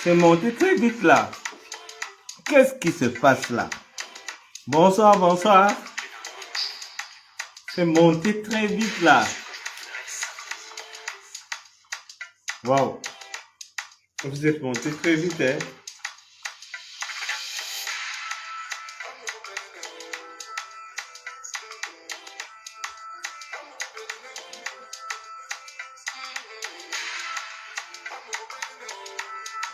C'est monté très vite là. Qu'est-ce qui se passe là? Bonsoir, bonsoir. C'est monté très vite là. Waouh. Vous êtes monté très vite, hein?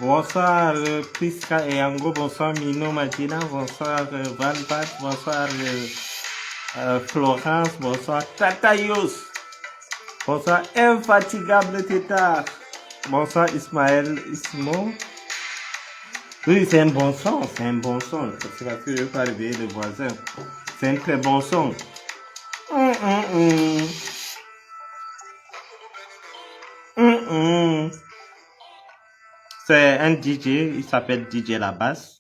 Bonsoir Priska et Ango, bonsoir Mino Madina, bonsoir Valvat, bonsoir Florence, bonsoir Tatayos, bonsoir Infatigable Tétard, bonsoir Ismaël Ismo. Oui, c'est un bon son, c'est un bon son, c'est parce que je ne veux pas réveiller les voisins. C'est un très bon son. C'est un DJ, il s'appelle DJ La Basse.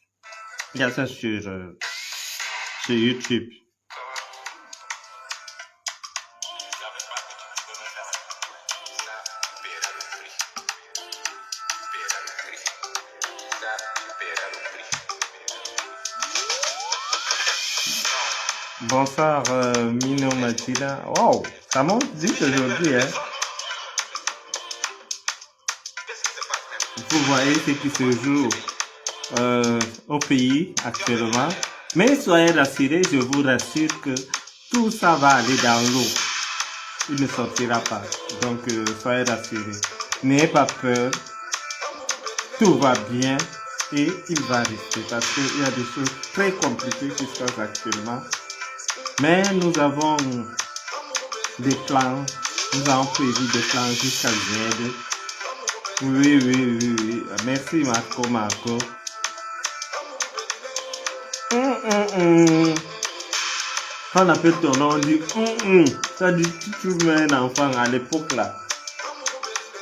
Il y a ça sur YouTube. Bonsoir Mino Matilda. Wow, ça monte vite aujourd'hui, hein. Vous voyez ce qui se joue au pays actuellement. Mais soyez rassurés, je vous rassure que tout ça va aller dans l'eau. Il ne sortira pas. Donc soyez rassurés. N'ayez pas peur. Tout va bien et il va rester parce qu'il y a des choses très compliquées qui se passent actuellement. Mais nous avons des plans. Nous avons prévu des plans jusqu'à Z. Oui. Merci Marco. On appelle ton nom, on dit ça dit tu mets un enfant à l'époque là.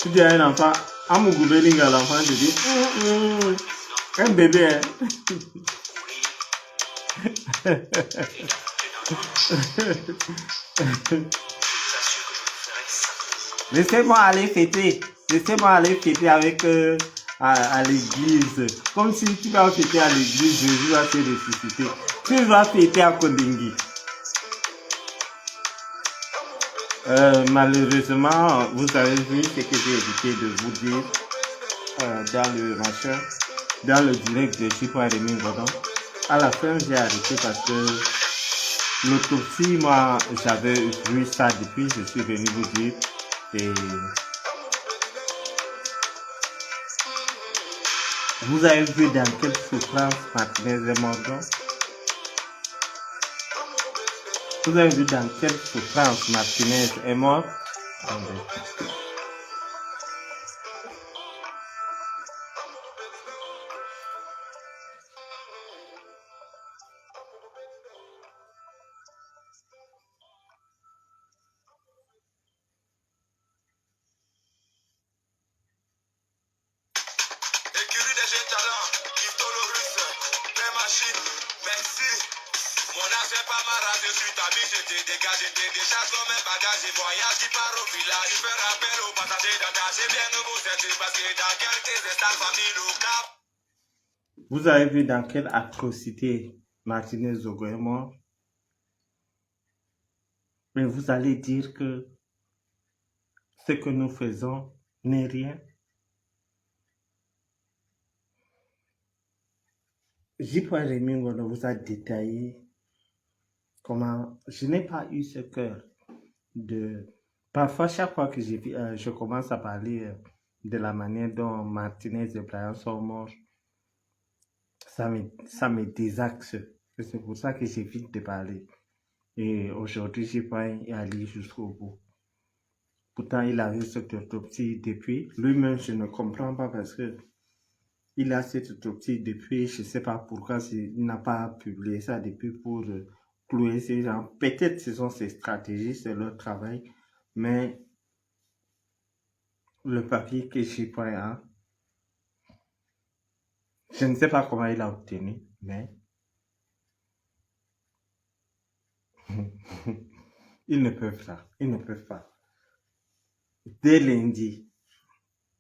Tu dis à un enfant, à mon gouvernement, l'enfant te dit un bébé. Hein? Laissez-moi aller fêter. Laissez-moi aller fêter avec à l'église. Comme si tu vas fêter à l'église, Jésus va te ressusciter. Tu vas fêter à Kondingi. Malheureusement, vous avez vu ce que j'ai évité de vous dire dans le direct de Chipo Rémi Godon. À la fin, j'ai arrêté parce que l'autopsie, moi, j'avais vu ça depuis, je suis venu vous dire. Et vous avez vu dans quelle souffrance Martinez est mort. Vous avez vu dans quelle souffrance Martinez est mort. Vous avez vu dans quelle atrocité Martinez Zogo est mort. Mais vous allez dire que ce que nous faisons n'est rien. J.P. Remingo vous a détaillé comment je n'ai pas eu ce cœur de... Parfois, chaque fois que je commence à parler de la manière dont Martinez et Brian sont morts, ça me désaxe. C'est pour ça que j'évite de parler. Et aujourd'hui, j'ai pas aller jusqu'au bout. Pourtant, il a eu cette autopsie depuis. Lui-même, je ne comprends pas parce que il a cette autopsie depuis, je ne sais pas pourquoi il n'a pas publié ça depuis pour clouer ces gens. Peut-être ce sont ses stratégies, c'est leur travail. Mais le papier que J.A, je ne sais pas comment il a obtenu, mais ils ne peuvent pas. Ils ne peuvent pas. Dès lundi,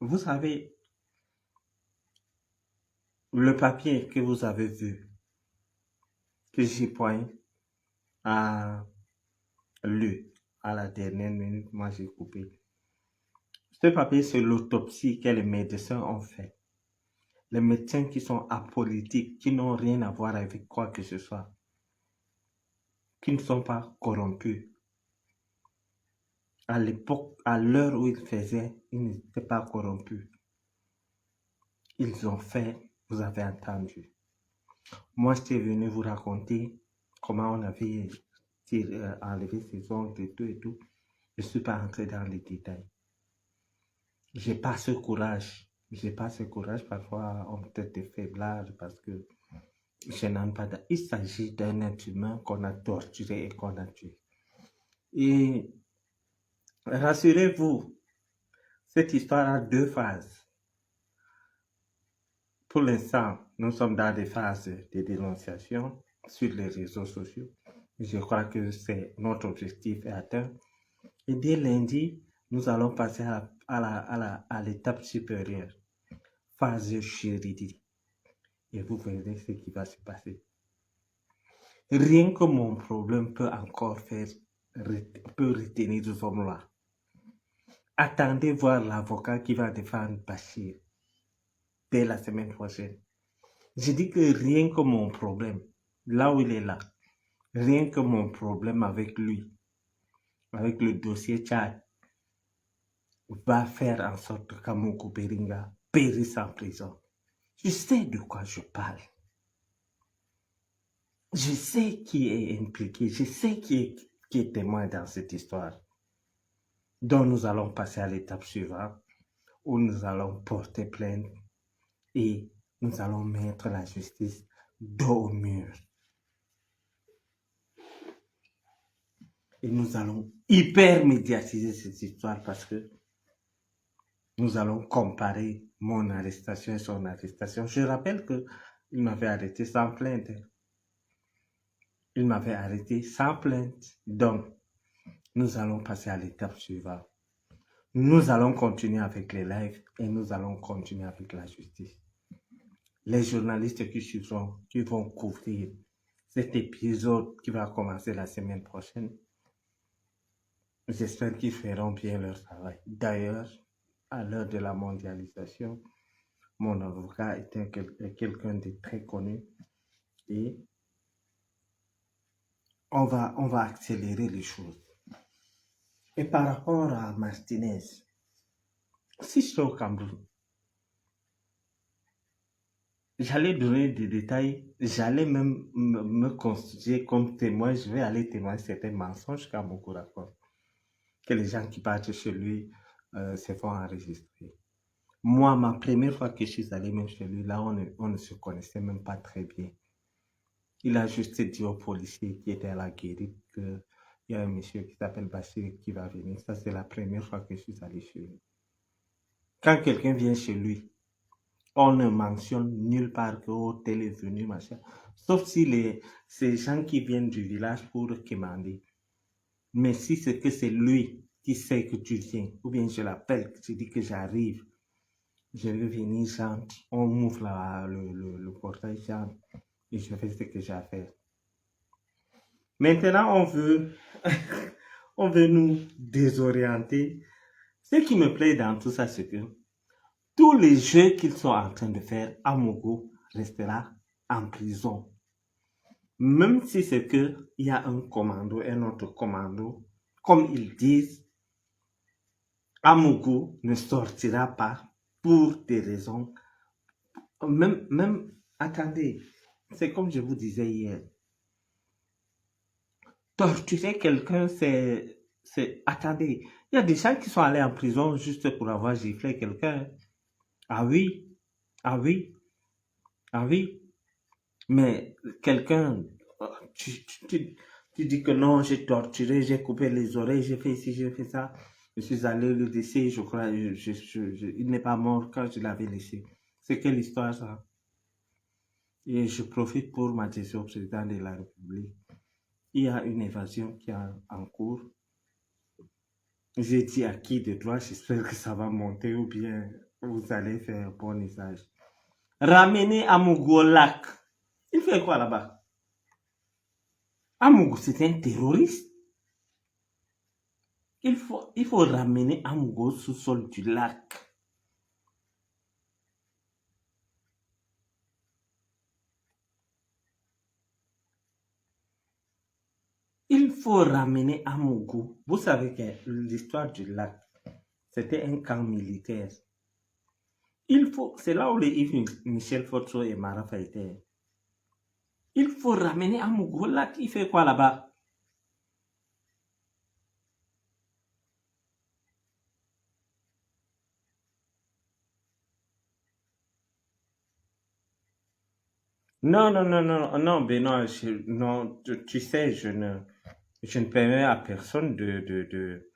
vous savez, le papier que vous avez vu, que J.A a lu à la dernière minute, moi j'ai coupé. Ce papier, c'est l'autopsie que les médecins ont fait. Les médecins qui sont apolitiques, qui n'ont rien à voir avec quoi que ce soit, qui ne sont pas corrompus. À l'époque, à l'heure où ils faisaient, ils n'étaient pas corrompus. Ils ont fait, vous avez entendu. Moi, j'étais venu vous raconter comment on avait enlevé ses ongles et tout et tout. Je ne suis pas entré dans les détails. J'ai pas ce courage. J'ai pas ce courage. Parfois, on peut être des faiblards parce que je n'en pas. Il s'agit d'un être humain qu'on a torturé et qu'on a tué. Et rassurez-vous, cette histoire a deux phases. Pour l'instant, nous sommes dans des phases de dénonciation sur les réseaux sociaux. Je crois que c'est notre objectif est atteint. Et dès lundi, nous allons passer à l'étape supérieure, phase juridique. Et vous verrez ce qui va se passer. Rien que mon problème peut encore peut retenir ce homme-là. Attendez voir l'avocat qui va défendre Bachir dès la semaine prochaine. Je dis que rien que mon problème, là où il est là, rien que mon problème avec lui, avec le dossier Tchad, va faire en sorte que Kamoko Beringa périsse en prison. Je sais de quoi je parle. Je sais qui est impliqué, je sais qui est témoin dans cette histoire. Donc nous allons passer à l'étape suivante, où nous allons porter plainte et nous allons mettre la justice dos au mur. Et nous allons hyper médiatiser cette histoire parce que nous allons comparer mon arrestation et son arrestation. Je rappelle qu'il m'avait arrêté sans plainte. Il m'avait arrêté sans plainte. Donc, nous allons passer à l'étape suivante. Nous allons continuer avec les lives et nous allons continuer avec la justice. Les journalistes qui suivront, qui vont couvrir cet épisode qui va commencer la semaine prochaine, j'espère qu'ils feront bien leur travail. D'ailleurs, à l'heure de la mondialisation, mon avocat était quelqu'un de très connu et on va accélérer les choses. Et par rapport à Martinez, si je suis au Cameroun, j'allais donner des détails, j'allais même me constituer comme témoin, je vais aller témoigner certains mensonges qu'à mon raconte, que les gens qui partent chez lui se font enregistrer. Moi, ma première fois que je suis allé même chez lui, là, on ne se connaissait même pas très bien. Il a juste dit aux policiers qui étaient à la guérite qu'il y a un monsieur qui s'appelle Bachir qui va venir. Ça, c'est la première fois que je suis allé chez lui. Quand quelqu'un vient chez lui, on ne mentionne nulle part que oh, tel est venu, machin. Sauf si ces gens qui viennent du village pour commander. Mais si c'est que c'est lui qui sait que tu viens, ou bien je l'appelle, je dis que j'arrive, je vais venir, j'entre, on m'ouvre le portail, j'entre, et je fais ce que j'ai à faire. Maintenant, on veut nous désorienter. Ce qui me plaît dans tout ça, c'est que tous les jeux qu'ils sont en train de faire, Amogo restera en prison. Même si c'est qu'il y a un commando, un autre commando, comme ils disent, Amogo ne sortira pas pour des raisons. Même, attendez, c'est comme je vous disais hier. Torturer quelqu'un, attendez, il y a des gens qui sont allés en prison juste pour avoir giflé quelqu'un. Ah oui, ah oui, ah oui. Mais quelqu'un, tu dis que non, j'ai torturé, j'ai coupé les oreilles, j'ai fait ci, j'ai fait ça. Je suis allé le laisser, je crois, il n'est pas mort quand je l'avais laissé. C'est quelle histoire ça? Et je profite pour m'adresser au président de la République. Il y a une évasion qui est en cours. J'ai dit à qui de droit, j'espère que ça va monter ou bien vous allez faire un bon usage. Ramener Amougou au lac. Il fait quoi là-bas? Amougou, c'est un terroriste. Il faut ramener Amougou au sous-sol du lac. Il faut ramener Amougou. Vous savez que l'histoire du lac, c'était un camp militaire. C'est là où les Yves Michel Fotso et Marafa étaient. Il faut ramener Amougou au lac. Il fait quoi là-bas? Non, non, non, non, non, Benoît, non, tu sais, je ne permets à personne de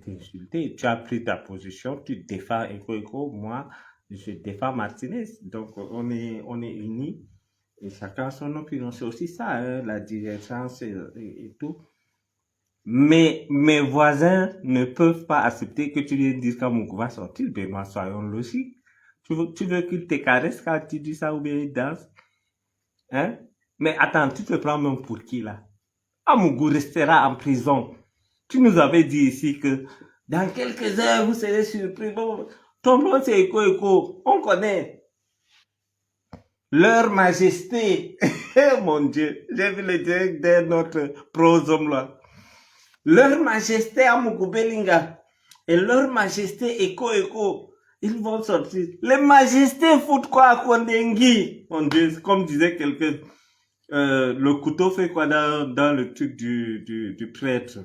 t'insulter. Tu as pris ta position, tu défends Eko, moi, je défends Martinez. Donc, on est unis et chacun son opinion. C'est aussi ça, hein, la divergence et tout. Mais mes voisins ne peuvent pas accepter que tu lui dises quand Moukou va sortir. Benoît, soyons logiques. Tu veux qu'il te caresse quand tu dis ça ou bien il danse? Hein? Mais attends, tu te prends même pour qui là? Amougou restera en prison. Tu nous avais dit ici que dans quelques heures, vous serez surpris. Bon, ton nom c'est Eko. On connaît. Leur Majesté. Mon Dieu, j'ai vu le direct de notre prosome là. Leur Majesté Amougou Belinga et leur Majesté Eko. Ils vont sortir. Les majestés foutent quoi à Kondengi? Mon Dieu, comme disait quelqu'un, le couteau fait quoi dans le truc du prêtre?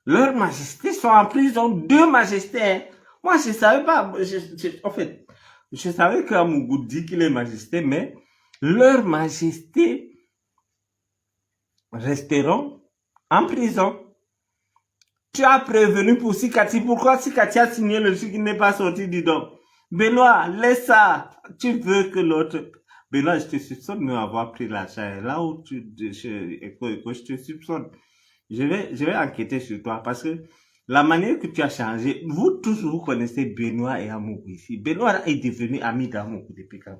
Leurs majestés sont en prison, deux majestés. Hein. Moi, je savais pas, en fait, je savais qu'Amougou dit qu'il est majesté, mais leurs majestés resteront en prison. Tu as prévenu pour Sikati. Pourquoi Sikati a signé le truc qui n'est pas sorti, dis donc? Benoît, laisse ça. Tu veux que l'autre... Benoît, je te soupçonne de m'avoir pris l'argent. Là où je te soupçonne. Je vais enquêter sur toi parce que la manière que tu as changé, vous tous, vous connaissez Benoît et Amougou ici. Benoît est devenu ami d'Amougou depuis quand?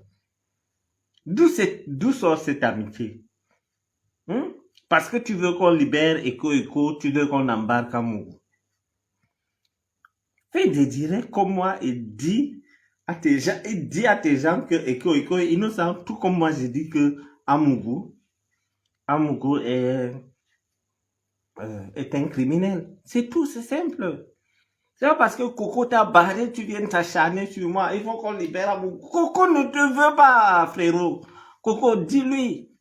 D'où sort cette amitié? Parce que tu veux qu'on libère Eko, tu veux qu'on embarque Amougou. Fais des directs comme moi et dis à tes gens, que Eko est innocent, tout comme moi j'ai dit que Amougou est un criminel. C'est tout, c'est simple. C'est pas parce que Coco t'a barré, tu viens t'acharner sur moi. Il faut qu'on libère Amougou. Coco ne te veut pas, frérot. Coco, dis-lui.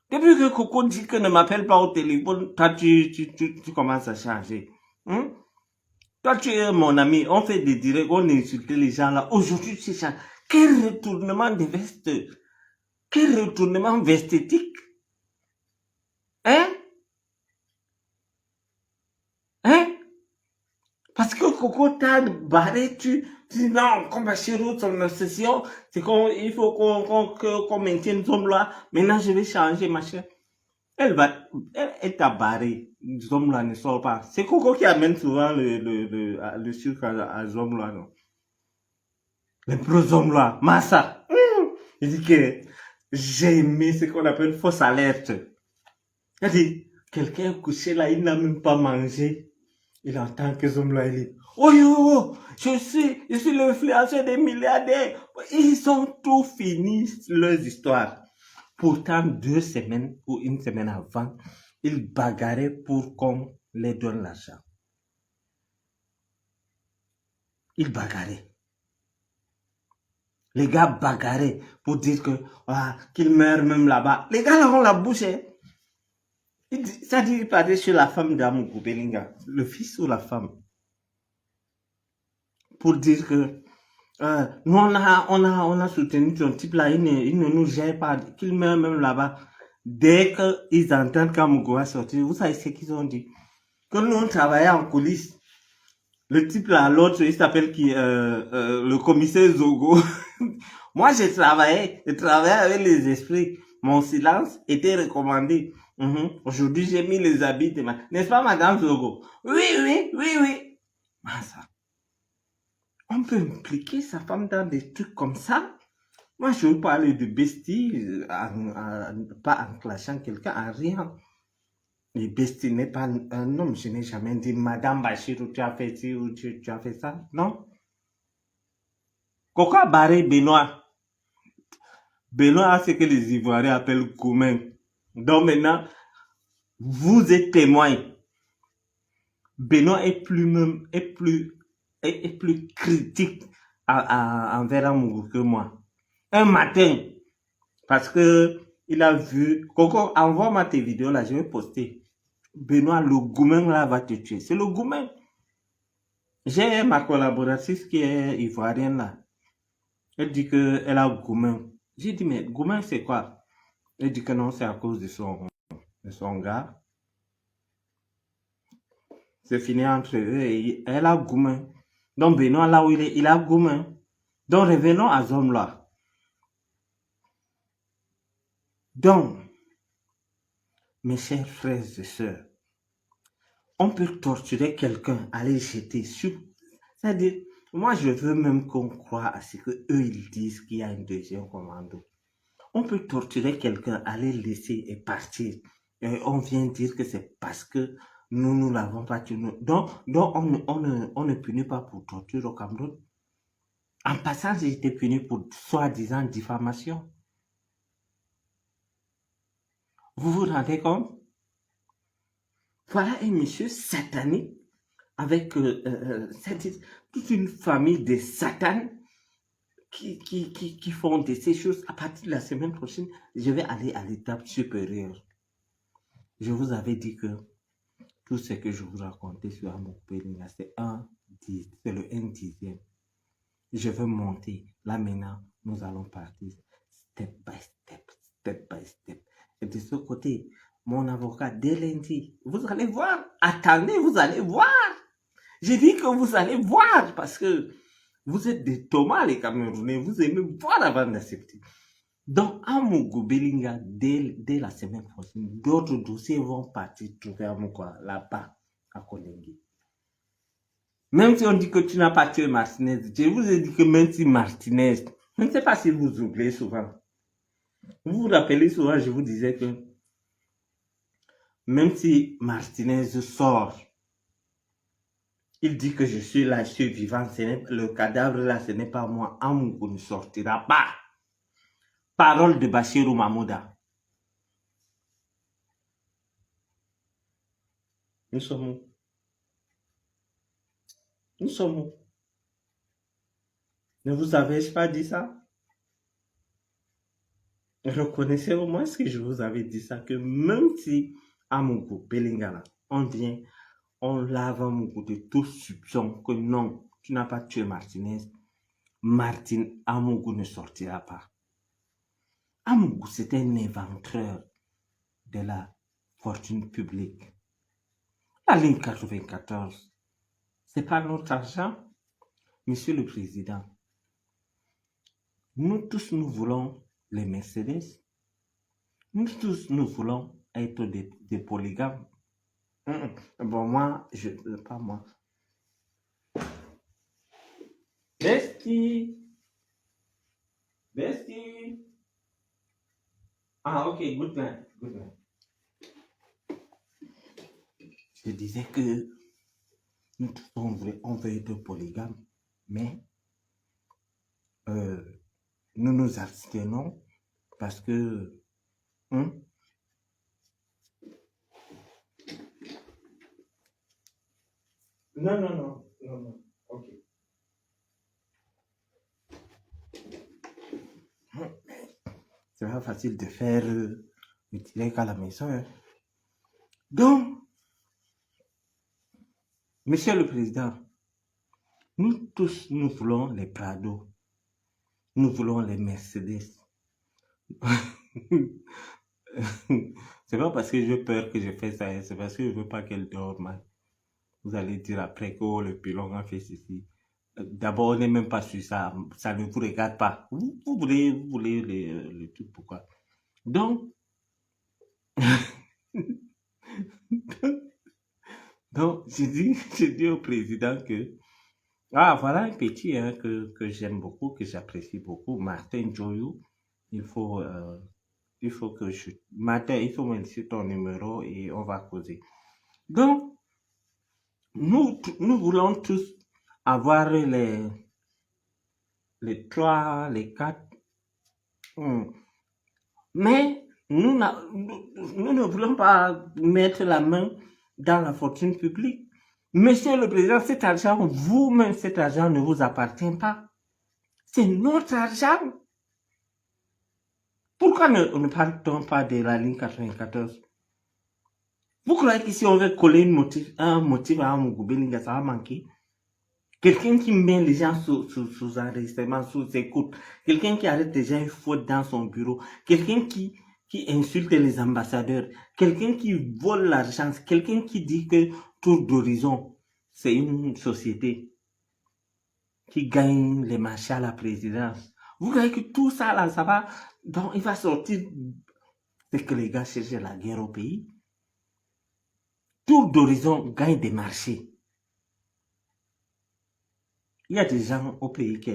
Depuis que Coco dit que ne m'appelle pas au téléphone, toi, tu commences à changer. Toi, tu es mon ami. On fait des directs, on insulte les gens là. Aujourd'hui, c'est ça. Quel retournement de veste. Quel retournement vestétique. Hein? Parce que Coco t'a barré, tu dis non, comme Bachirou, son obsession, c'est qu'il faut qu'on maintienne son loi. Maintenant, je vais changer, ma chère. Elle t'a barré. Zomla ne sort pas. C'est Coco qui amène souvent le sucre à Zomla, non? Le pro Zomla, Massa. Il dit que j'ai aimé ce qu'on appelle fausse alerte. Il dit, quelqu'un est couché là, il n'a même pas mangé. Il entend que Zomla il dit, oh yo, je suis l'influenceur des milliardaires. Ils ont tout fini leurs histoires. Pourtant, 2 semaines ou 1 semaine avant, ils bagarraient pour qu'on les donne l'argent. Ils bagarraient. Les gars bagarraient pour dire que qu'ils meurent même là-bas. Les gars là ont la bouche. Hein. Ça dit, il parlait sur la femme d'Amougou Belinga, le fils ou la femme, pour dire que Nous, on a soutenu ton type là, il ne nous gère pas, qu'il meurt même là-bas. Dès qu'ils entendent qu'Amougou va sortir, vous savez ce qu'ils ont dit? Que nous, on travaillait en coulisses. Le type là, l'autre, il s'appelle qui, le commissaire Zogo. Moi, je travaillais avec les esprits. Mon silence était recommandé. Aujourd'hui, j'ai mis les habits de N'est-ce pas, madame Zogo? Oui, oui, oui, oui. Ah, ça. On peut impliquer sa femme dans des trucs comme ça? Moi, je veux parler de bestie, pas en clashant quelqu'un, en rien. Et bestie n'est pas un homme. Je n'ai jamais dit, madame Bachir, tu as fait ci ou tu as fait ça. Non. Pourquoi barrer Benoît? Benoît a ce que les Ivoiriens appellent commun. Donc maintenant, vous êtes témoin. Benoît est plus critique envers Amougou que moi. Un matin, parce que il a vu, Coco, envoie-moi tes vidéos là, je vais poster. Benoît, le goumen là va te tuer. C'est le goumen. J'ai ma collaboratrice qui est ivoirienne là. Elle dit qu'elle a goumen. J'ai dit, mais goumen c'est quoi? Elle dit que non, c'est à cause de son gars. C'est fini entre eux et elle a goumen. Donc Benoît, là où il est, il a goumen. Donc revenons à Zom là. Donc, mes chers frères et sœurs, on peut torturer quelqu'un, aller jeter sur... C'est-à-dire, moi je veux même qu'on croie à ce que eux ils disent qu'il y a un deuxième commando. On peut torturer quelqu'un, aller laisser et partir. Et on vient dire que c'est parce que nous l'avons pas tué. Donc on ne punit pas pour torture au Cameroun. En passant, j'ai été puni pour soi-disant diffamation. Vous vous rendez compte? Voilà un monsieur satanique avec toute une famille de satanes qui font de ces choses. À partir de la semaine prochaine, je vais aller à l'étape supérieure. Je vous avais dit que tout ce que je vous racontais sur Amougou Bellinga, c'est le 1/10. Je veux monter. Là maintenant, nous allons partir step by step, step by step. Et de ce côté, mon avocat, dès lundi, vous allez voir. Attendez, vous allez voir. J'ai dit que vous allez voir parce que vous êtes des Thomas, les Camerounais. Vous aimez voir avant d'accepter. Donc, Amougou Bellinga, dès la semaine prochaine, d'autres dossiers vont partir trouver Amougou là-bas, à Koningui. Même si on dit que tu n'as pas tué Martinez, je vous ai dit que même si Martinez, je ne sais pas si vous oubliez souvent. Vous vous rappelez souvent, je vous disais que même si Martinez sort, il dit que je suis là, je suis vivant, le cadavre là, ce n'est pas moi, Amougou ne sortira pas. Parole de Bachirou Mahmouda. Nous sommes où? Nous sommes où? Ne vous avais-je pas dit ça? Reconnaissez au moins ce que je vous avais dit ça, que même si Amougou Bellinga, on vient, on lave Amougou de tout soupçon que non, tu n'as pas tué Martinez, Amougou ne sortira pas. Amougou, c'est un inventeur de la fortune publique. La ligne 94, c'est pas notre argent, Monsieur le Président. Nous tous, nous voulons les Mercedes. Nous tous, nous voulons être des polygames. Bon, moi, pas moi. Bestie. Ah, ok, good night. Je disais que nous tous, on veut être polygames, mais nous nous abstenons parce que Non, ok. C'est pas facile de faire le direct à la maison. Hein. Donc, Monsieur le Président, nous tous, nous voulons les Prado. Nous voulons les Mercedes. C'est pas parce que j'ai peur que je fais ça, c'est parce que je veux pas qu'elle dorme. Vous allez dire après que oh, le pilon a fait ceci. D'abord, on n'est même pas sur ça. Ça ne vous regarde pas. Vous voulez le truc, pourquoi? Donc, donc j'ai dit au président que, ah, voilà un petit hein, que j'aime beaucoup, que j'apprécie beaucoup, Martin Joyou. Il faut, euh, il faut que je, Martin, il faut me laisser ton numéro et on va causer. Donc, nous voulons tous avoir les trois, les quatre. Mais nous ne voulons pas mettre la main dans la fortune publique. Monsieur le Président, cet argent, vous-même, cet argent ne vous appartient pas. C'est notre argent. Pourquoi ne parle-t-on pas de la ligne 94? Vous croyez que si on veut coller un motif à Amougou ça va manquer? Quelqu'un qui met les gens sous enregistrement, sous écoute, quelqu'un qui arrête déjà une faute dans son bureau, quelqu'un qui insulte les ambassadeurs, quelqu'un qui vole l'argent, quelqu'un qui dit que Tour d'Horizon, c'est une société qui gagne les marchés à la présidence. Vous voyez que tout ça là, ça va, donc il va sortir, c'est que les gars cherchent la guerre au pays. Tour d'Horizon gagne des marchés. Il y a des gens au pays qui,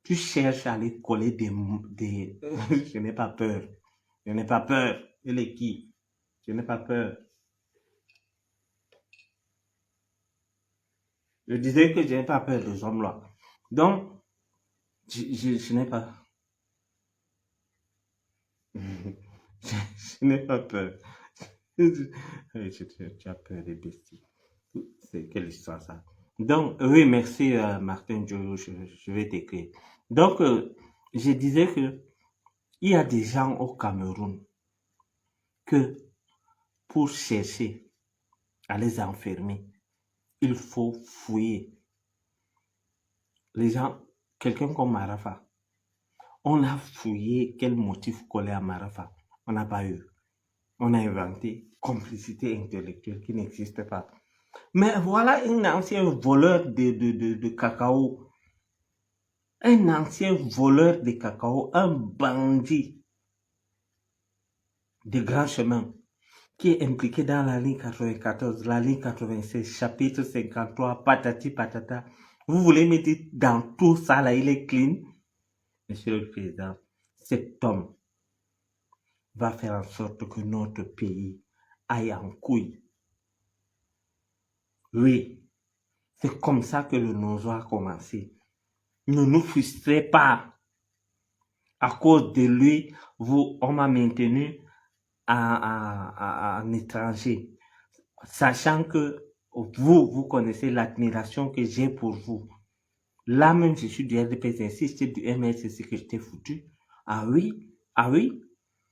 tu cherches à aller coller des je n'ai pas peur. Je n'ai pas peur. Elle est qui? Je n'ai pas peur. Je disais que je n'ai pas peur des hommes là. Donc, je n'ai pas. Je n'ai pas peur. Tu as peur des bestiaux. C'est quelle histoire ça? Donc, oui, merci Martin, je vais t'écrire. Donc, je disais que il y a des gens au Cameroun que pour chercher à les enfermer, il faut fouiller. Les gens, quelqu'un comme Marafa, on a fouillé quel motif coller à Marafa. On n'a pas eu. On a inventé complicité intellectuelle qui n'existe pas. Mais voilà un ancien voleur de cacao. Un ancien voleur de cacao, un bandit de grand chemin qui est impliqué dans la ligne 94, la ligne 96, chapitre 53, patati patata. Vous voulez me dire dans tout ça là, il est clean? Monsieur le Président, cet homme va faire en sorte que notre pays aille en couille. Oui, c'est comme ça que le Nozo a commencé. Ne nous frustrez pas. À cause de lui, on m'a maintenu en étranger. Sachant que vous connaissez l'admiration que j'ai pour vous. Là même, je suis du RDPC, si j'étais du MS, c'est ce que j'étais foutu. Ah oui, ah oui.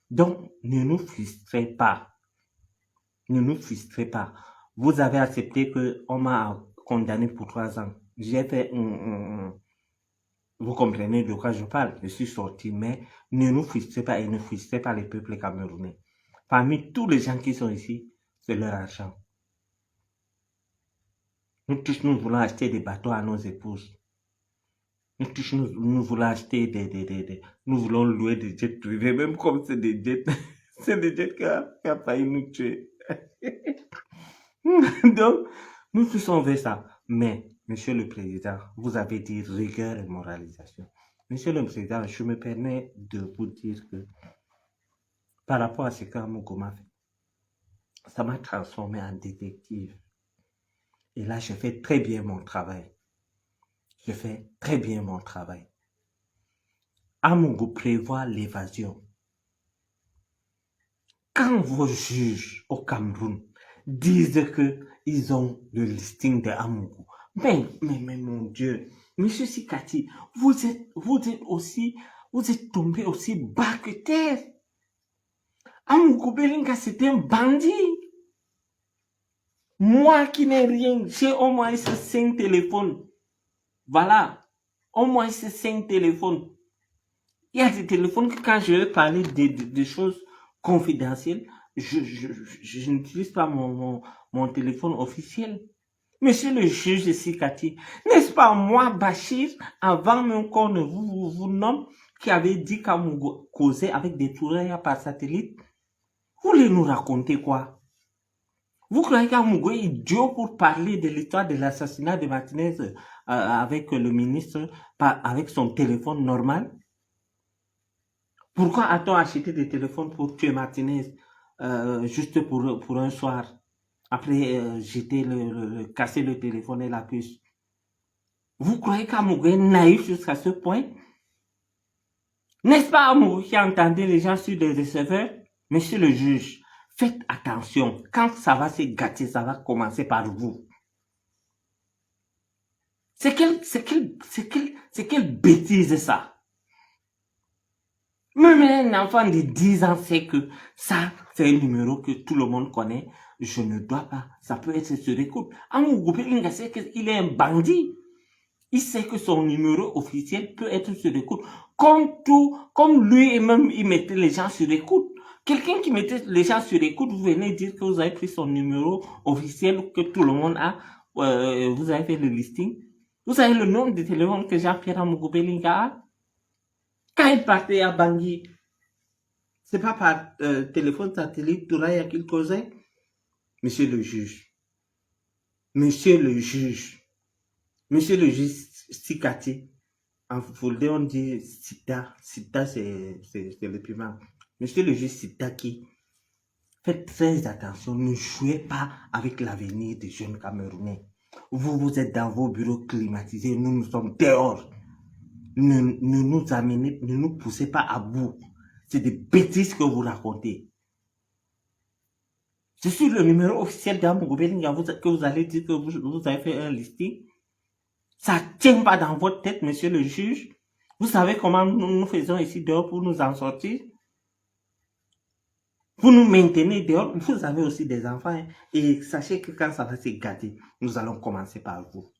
Donc, ne nous frustrez pas. Ne nous frustrez pas. Vous avez accepté qu'on m'a condamné pour 3 ans. J'ai fait vous comprenez de quoi je parle. Je suis sorti, mais ne nous frustrez pas et ne frustrez pas les peuples camerounais. Parmi tous les gens qui sont ici, c'est leur argent. Nous tous, nous voulons acheter des bateaux à nos épouses. Nous tous, nous voulons acheter nous voulons louer des jets privés, même comme c'est des jets, c'est des jets qui a failli nous tuer. Donc, nous tous on veut ça. Mais, Monsieur le Président, vous avez dit rigueur et moralisation. Monsieur le Président, je me permets de vous dire que par rapport à ce qu'Amogo m'a fait, ça m'a transformé en détective. Et là, je fais très bien mon travail. Je fais très bien mon travail. Amogo prévoit l'évasion. Quand vos juges au Cameroun disent qu'ils ont le listing de Amogo, mais mon Dieu, Monsieur Sikati, vous êtes tombé aussi bas que terre. Amogo Belinga, c'est un bandit. Moi qui n'ai rien, j'ai au moins 5 téléphones. Voilà. au moins ces 5 téléphones. Il y a des téléphones que quand je veux parler de choses confidentielles, je n'utilise pas mon téléphone officiel. Monsieur le juge Sikati, n'est-ce pas moi, Bachir, avant même qu'on ne vous nomme, qui avait dit qu'à vous causer avec des tourelles par satellite? Vous voulez nous raconter quoi? Vous croyez qu'Amougou est idiot pour parler de l'histoire de l'assassinat de Martinez avec le ministre, avec son téléphone normal? Pourquoi a-t-on acheté des téléphones pour tuer Martinez juste pour un soir? Après, jeter casser le téléphone et la puce. Vous croyez qu'Amougou est naïf jusqu'à ce point? N'est-ce pas Amougou qui entendait les gens sur des receveurs? Monsieur le juge, faites attention. Quand ça va se gâter, ça va commencer par vous. C'est quelle bêtise ça? Même un enfant de 10 ans sait que ça, c'est un numéro que tout le monde connaît. Je ne dois pas. Ça peut être sur écoute. Amougou Belinga sait qu'il est un bandit. Il sait que son numéro officiel peut être sur écoute. Comme lui et même il mettait les gens sur écoute. Quelqu'un qui mettait les gens sur écoute, vous venez dire que vous avez pris son numéro officiel que tout le monde a. Vous avez fait le listing. Vous savez le nombre de téléphones que Jean-Pierre Amougou Belinga a? Quand il partait à Bangui, c'est pas par téléphone satellite Touraya qu'il causait? Monsieur le juge, monsieur le juge Sikati, en Fulde on dit Sita c'est le piment. Monsieur le juge Sitaki, faites très attention, ne jouez pas avec l'avenir des jeunes Camerounais. Vous êtes dans vos bureaux climatisés, nous sommes dehors. Ne nous poussez pas à bout. C'est des bêtises que vous racontez. C'est sur le numéro officiel d'Amougou Belinga que vous allez dire que vous avez fait un listing. Ça ne tient pas dans votre tête, monsieur le juge. Vous savez comment nous faisons ici dehors pour nous en sortir? Vous nous maintenez dehors. Vous avez aussi des enfants. Hein, et sachez que quand ça va se gâter, nous allons commencer par vous.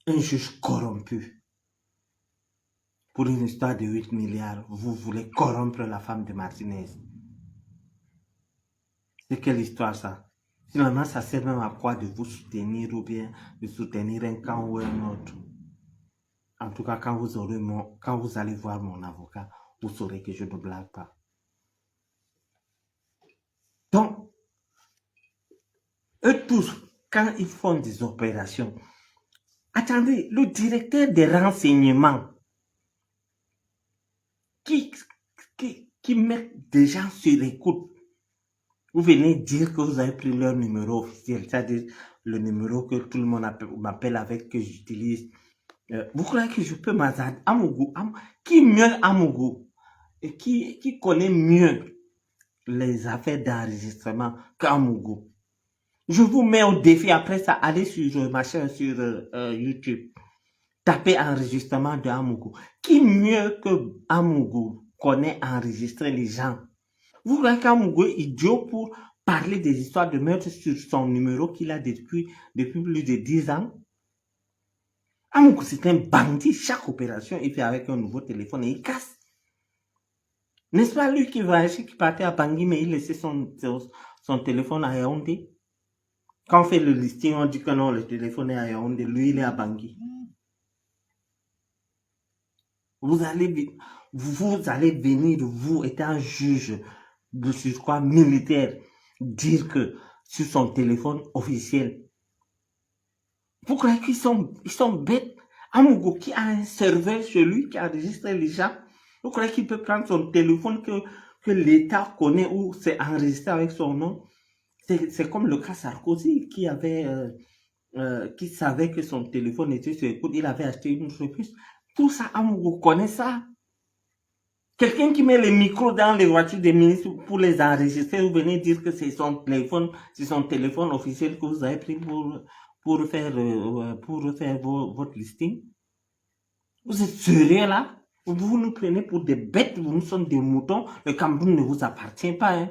Un juge corrompu. Pour une histoire de 8 milliards, vous voulez corrompre la femme de Martinez. C'est quelle histoire ça? Finalement, ça sert même à quoi de vous soutenir ou bien de soutenir un camp ou un autre? En tout cas, quand vous allez voir mon avocat, vous saurez que je ne blague pas. Donc, eux tous, quand ils font des opérations, attendez, le directeur des renseignements, qui met des gens sur écoute, vous venez dire que vous avez pris leur numéro officiel, c'est-à-dire le numéro que tout le monde m'appelle avec, que j'utilise. Vous croyez que je peux m'azarder? Amougou, qui mieux Amougou? Et qui connaît mieux les affaires d'enregistrement qu'Amougou? Je vous mets au défi après ça, allez sur ma chaîne sur YouTube. Tapez enregistrement de Amougou. Qui mieux que Amougou connaît enregistrer les gens? Vous voyez qu'Amougou est idiot pour parler des histoires de meurtre sur son numéro qu'il a depuis plus de 10 ans? Amougou, c'est un bandit. Chaque opération, il fait avec un nouveau téléphone et il casse. N'est-ce pas lui qui partait à Bangui, mais il laissait son téléphone à Yaoundé? Quand on fait le listing, on dit que non, le téléphone est à Yaoundé, lui, il est à Bangui. Vous allez venir, vous étant juge de surcroît militaire, dire que sur son téléphone officiel. Vous croyez qu'ils sont bêtes? Amougou qui a un serveur chez lui qui enregistre les gens. Vous croyez qu'il peut prendre son téléphone que l'État connaît ou c'est enregistré avec son nom? C'est comme le cas Sarkozy qui savait que son téléphone était sur écoute, il avait acheté une puce. Tout ça, Amougou connaît ça. Quelqu'un qui met les micros dans les voitures des ministres pour les enregistrer, vous venez dire que c'est son téléphone officiel que vous avez pris pour faire votre listing. Vous êtes sérieux là? Vous nous prenez pour des bêtes, vous nous sommes des moutons. Le Cameroun ne vous appartient pas. Hein?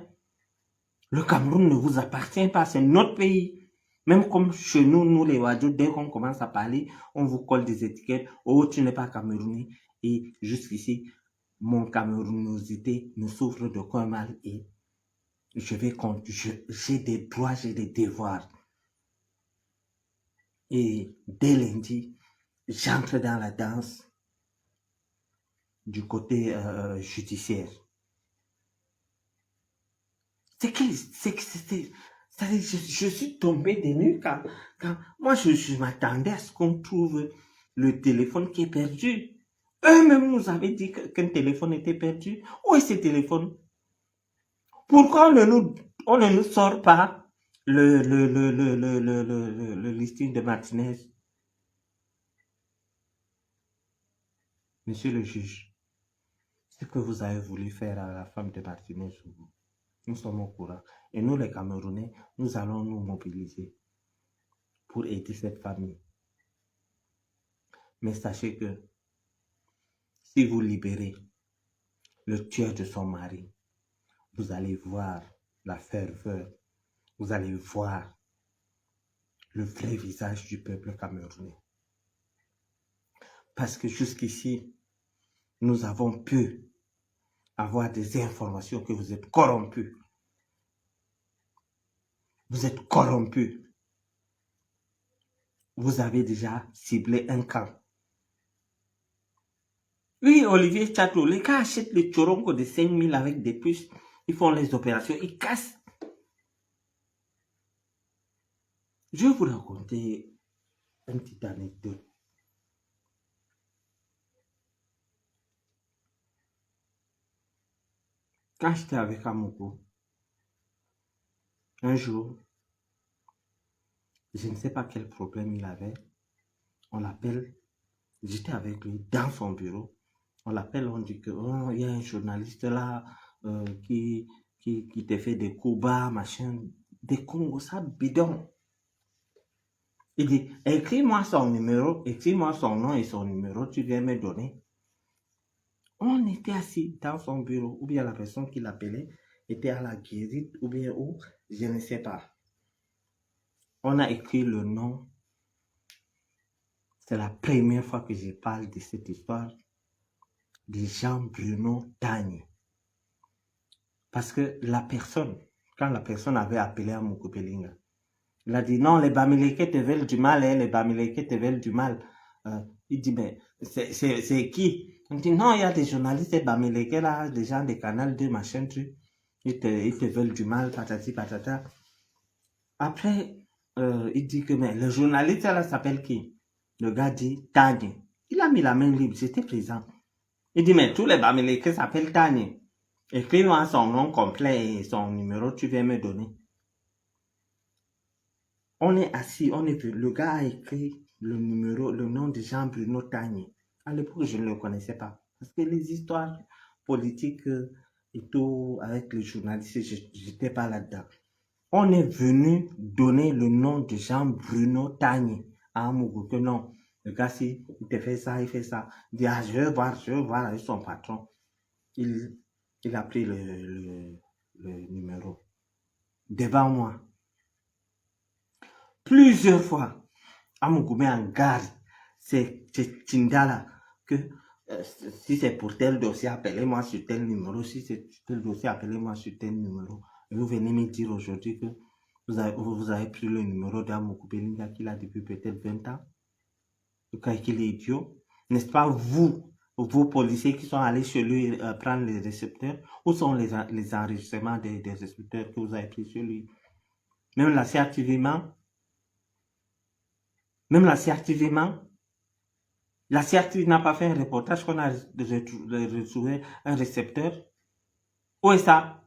Le Cameroun ne vous appartient pas, c'est notre pays. Même comme chez nous, nous les Wadjo, dès qu'on commence à parler, on vous colle des étiquettes. Oh, tu n'es pas camerounais. Et jusqu'ici, mon camerounosité me souffre de quoi mal et j'ai des droits, j'ai des devoirs. Et dès lundi, j'entre dans la danse du côté judiciaire. Je suis tombé des nues quand moi je m'attendais à ce qu'on trouve le téléphone qui est perdu. Eux-mêmes nous avaient dit qu'un téléphone était perdu. Où est ce téléphone? Pourquoi on ne nous sort pas le listing de Martinez? Monsieur le juge, ce que vous avez voulu faire à la femme de Martinez, nous sommes au courant. Et nous, les Camerounais, nous allons nous mobiliser pour aider cette famille. Mais sachez que si vous libérez le tueur de son mari, vous allez voir la ferveur, vous allez voir le vrai visage du peuple camerounais. Parce que jusqu'ici, nous avons pu avoir des informations que vous êtes corrompus. Vous êtes corrompus. Vous avez déjà ciblé un camp. Oui, Olivier Tchato, les gars achètent les chorongo de 5 000 avec des puces. Ils font les opérations, ils cassent. Je vais vous raconter une petite anecdote. Quand j'étais avec Amoko, un jour, je ne sais pas quel problème il avait. On l'appelle, j'étais avec lui dans son bureau. On l'appelle, on dit que oh, y a un journaliste là qui te fait des coups bas, machin, des Congos, ça bidon. Il dit, écris-moi son numéro, écris-moi son nom et son numéro, tu viens me donner. On était assis dans son bureau, ou bien la personne qui l'appelait était à la guérite, ou bien où, je ne sais pas. On a écrit le nom. C'est la première fois que je parle de cette histoire de Jean-Bruno Tagne. Parce que la personne, quand la personne avait appelé à Moukoupelinga, il a dit non, les Bamileke te veulent du mal, les Bamileke te veulent du mal. Il dit, mais c'est qui? On dit non, il y a des journalistes Bamileke là, des gens des canals 2, machin, truc. Ils te veulent du mal, patati patata. Après, il dit que mais le journaliste là s'appelle qui? Le gars dit Tagne. Il a mis la main libre, j'étais présent. Il dit mais tous les Bamileke s'appellent Tagne. Écris-moi son nom complet et son numéro, tu viens me donner. On est assis, le gars a écrit le numéro, le nom de Jean-Bruno Tagne. À l'époque, je ne le connaissais pas. Parce que les histoires politiques et tout, avec les journalistes, je n'étais pas là-dedans. On est venu donner le nom de Jean-Bruno Tagne à Amougou, que non, le gars, si, il te fait ça, il fait ça. Il dit, ah, je veux voir avec son patron. Il a pris le numéro devant moi. Plusieurs fois, Amougou met en garde, c'est Tindala, que si c'est pour tel dossier, appelez-moi sur tel numéro. Si c'est tel dossier, appelez-moi sur tel numéro. Et vous venez me dire aujourd'hui que vous avez pris le numéro d'Amougou Belinga qu'il a depuis peut-être 20 ans. Le cas qu'il est idiot. N'est-ce pas vous, vos policiers qui sont allés chez lui prendre les récepteurs? Où sont les enregistrements des récepteurs que vous avez pris chez lui? Même la CRTV, la CRTV n'a pas fait un reportage qu'on a retrouvé un récepteur. Où est ça?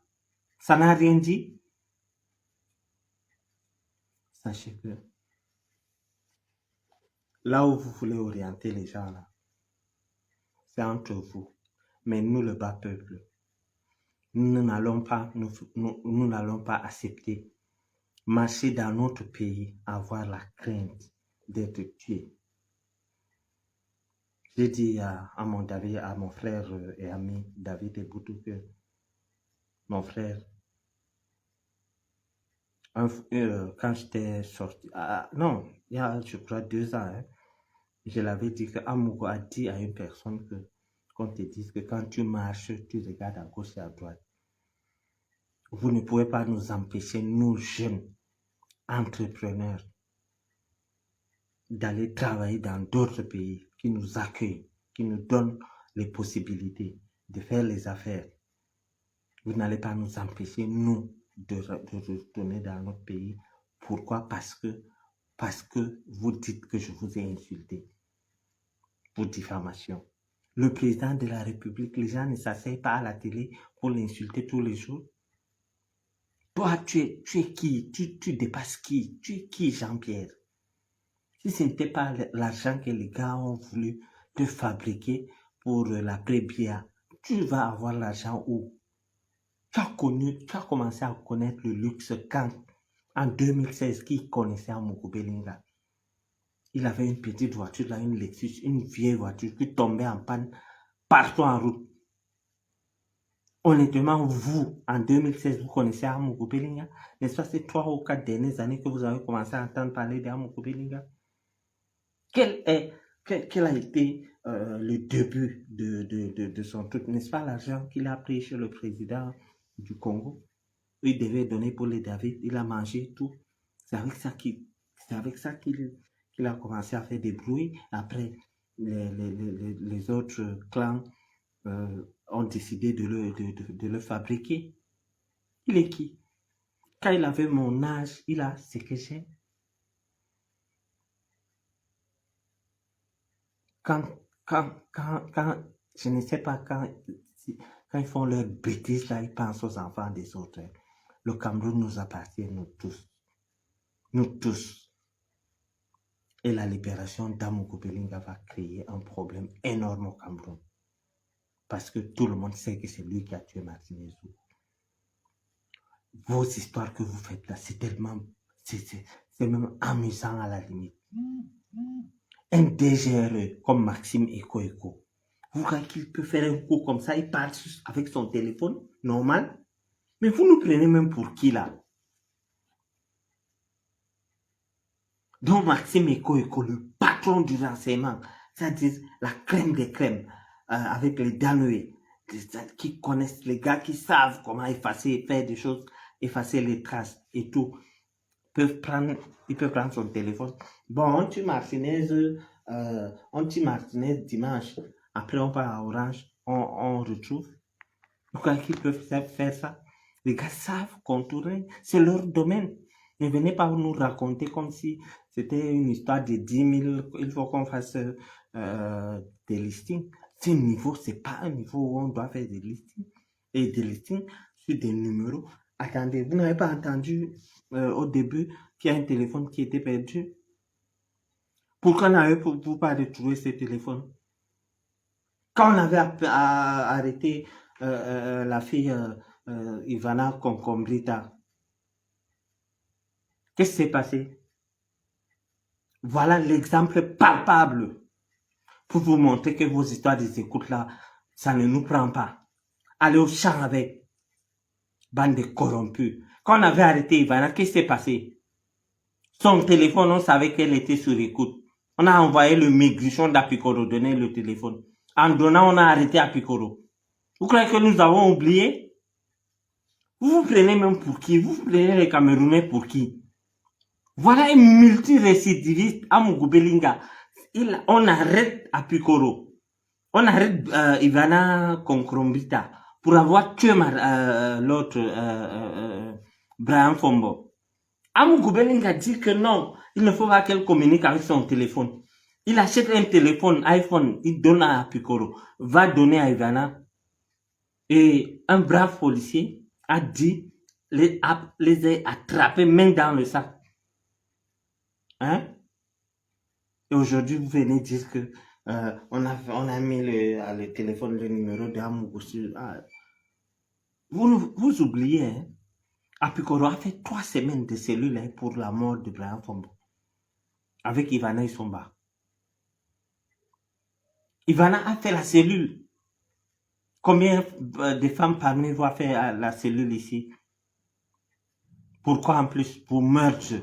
Ça n'a rien dit. Sachez que là où vous voulez orienter les gens, là, c'est entre vous. Mais nous, le bas peuple, nous n'allons pas accepter marcher dans notre pays, avoir la crainte d'être tué. J'ai dit à mon frère et ami David Eboutou que mon frère, Quand j'étais sorti, non, il y a, je crois, 2 ans, hein, je l'avais dit que Amogo a dit à une personne que, qu'on te dise que quand tu marches, tu regardes à gauche et à droite. Vous ne pouvez pas nous empêcher, nous jeunes entrepreneurs, d'aller travailler dans d'autres pays qui nous accueillent, qui nous donnent les possibilités de faire les affaires. Vous n'allez pas nous empêcher, nous, de retourner dans notre pays. Pourquoi? Parce que vous dites que je vous ai insulté pour diffamation. Le président de la République, les gens ne s'asseyent pas à la télé pour l'insulter tous les jours. Toi, tu es qui? Tu dépasses qui? Tu es qui, Jean-Pierre? Si ce n'était pas l'argent que les gars ont voulu te fabriquer pour la pré-BIA, tu vas avoir l'argent où? Tu as commencé à connaître le luxe quand, en 2016, qui connaissait Amogo Belinga? Il avait une petite voiture, là, une Lexus, une vieille voiture qui tombait en panne partout en route. Honnêtement, vous, en 2016, vous connaissez Amogo Belinga? N'est-ce pas ces 3 ou 4 dernières années que vous avez commencé à entendre parler d'Amogo Belinga? Quel a été le début de son truc? N'est-ce pas l'argent qu'il a pris chez le président du Congo? Il devait donner pour les David, il a mangé tout. C'est avec ça qu'il a commencé à faire des bruits. Après, les autres clans ont décidé de le fabriquer. Il est qui? Quand il avait mon âge, il a ce que j'ai. Quand, je ne sais pas, quand ils font leurs bêtises, là, ils pensent aux enfants des autres. Le Cameroun nous appartient, nous tous. Nous tous. Et la libération d'Amogo Belinga va créer un problème énorme au Cameroun. Parce que tout le monde sait que c'est lui qui a tué Martinez. Vos histoires que vous faites là, c'est tellement... C'est même amusant à la limite. Un DGRE comme Maxime Eko, vous croyez qu'il peut faire un coup comme ça, il parle avec son téléphone, normal? Mais vous nous prenez même pour qui là? Donc Maxime Eko, le patron du renseignement, c'est-à-dire la crème des crèmes, avec les Danois, qui connaissent les gars, qui savent comment effacer, faire des choses, effacer les traces et tout, il peut prendre son téléphone. Bon, on tue Martinez dimanche. Après, on part à Orange, on retrouve. Pourquoi ils peuvent faire ça? Les gars savent contourner, c'est leur domaine. Ne venez pas nous raconter comme si c'était une histoire de 10 000, il faut qu'on fasse des listings. Ce niveau, c'est pas un niveau où on doit faire des listings. Et des listings sur des numéros. Attendez, vous n'avez pas entendu au début qu'il y a un téléphone qui était perdu? Pourquoi n'avez-vous pas retrouvé ce téléphone? Quand on avait arrêté la fille Ivana Concombrita, qu'est-ce qui s'est passé? Voilà l'exemple palpable pour vous montrer que vos histoires des écoutes là, ça ne nous prend pas. Allez au champ avec, bande de corrompus. Quand on avait arrêté Ivana, qu'est-ce qui s'est passé? Son téléphone, on savait qu'elle était sur écoute. On a envoyé le maigrichon d'Apicoro donner le téléphone. En donnant, on a arrêté Apicoro. Vous croyez que nous avons oublié? Vous vous prenez même pour qui? Vous prenez les Camerounais pour qui? Voilà un multirécidiviste, Amogo Belinga. On arrête Apicoro. On arrête Ivana Concrombita pour avoir tué l'autre, Brian Fombo. Amogo Belinga dit que non, il ne faut pas qu'elle communique avec son téléphone. Il achète un téléphone, iPhone, il donne à Apicoro, va donner à Ivana. Et un brave policier a dit, les a attrapés main dans le sac. Hein? Et aujourd'hui, vous venez dire que on a mis le téléphone, le numéro d'Amogo sur... Vous oubliez, hein? Apicoro a fait 3 semaines de cellule pour la mort de Brian Fombo. Avec Ivana Isomba. Ivana a fait la cellule. Combien de femmes parmi vous a fait la cellule ici? Pourquoi en plus? Pour meurtre.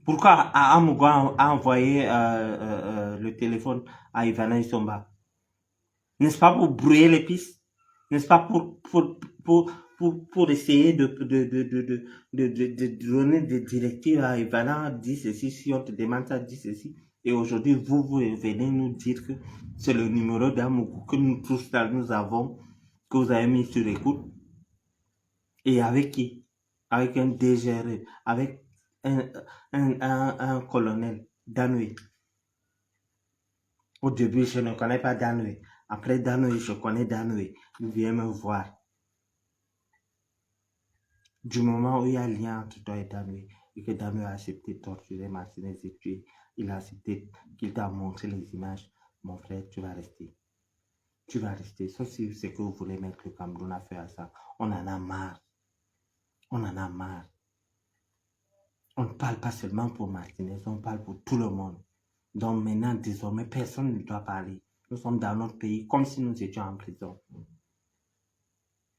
Pourquoi Amogo a envoyé le téléphone à Ivana Isomba? N'est-ce pas pour brouiller les pistes? N'est-ce pas pour essayer de donner des directives à Ivana, dis ceci, si on te demande ça, dis ceci. Et aujourd'hui, vous venez nous dire que c'est le numéro d'Amogo que nous tous là, nous avons, que vous avez mis sur écoute. Et avec qui? Avec un DGR, avec un colonel, Danoué. Au début, je ne connais pas Danoué. Après Danoué, je connais Danoué. Il vient me voir. Du moment où il y a lien entre toi et Danoué, et que Danoué a accepté de torturer Martinez et tuer, il a accepté qu'il t'a montré les images, mon frère, tu vas rester. Tu vas rester. Sauf si c'est que vous voulez mettre le Cameroun à faire ça. On en a marre. On en a marre. On ne parle pas seulement pour Martinez, on parle pour tout le monde. Donc maintenant, désormais, personne ne doit parler. Nous sommes dans notre pays comme si nous étions en prison.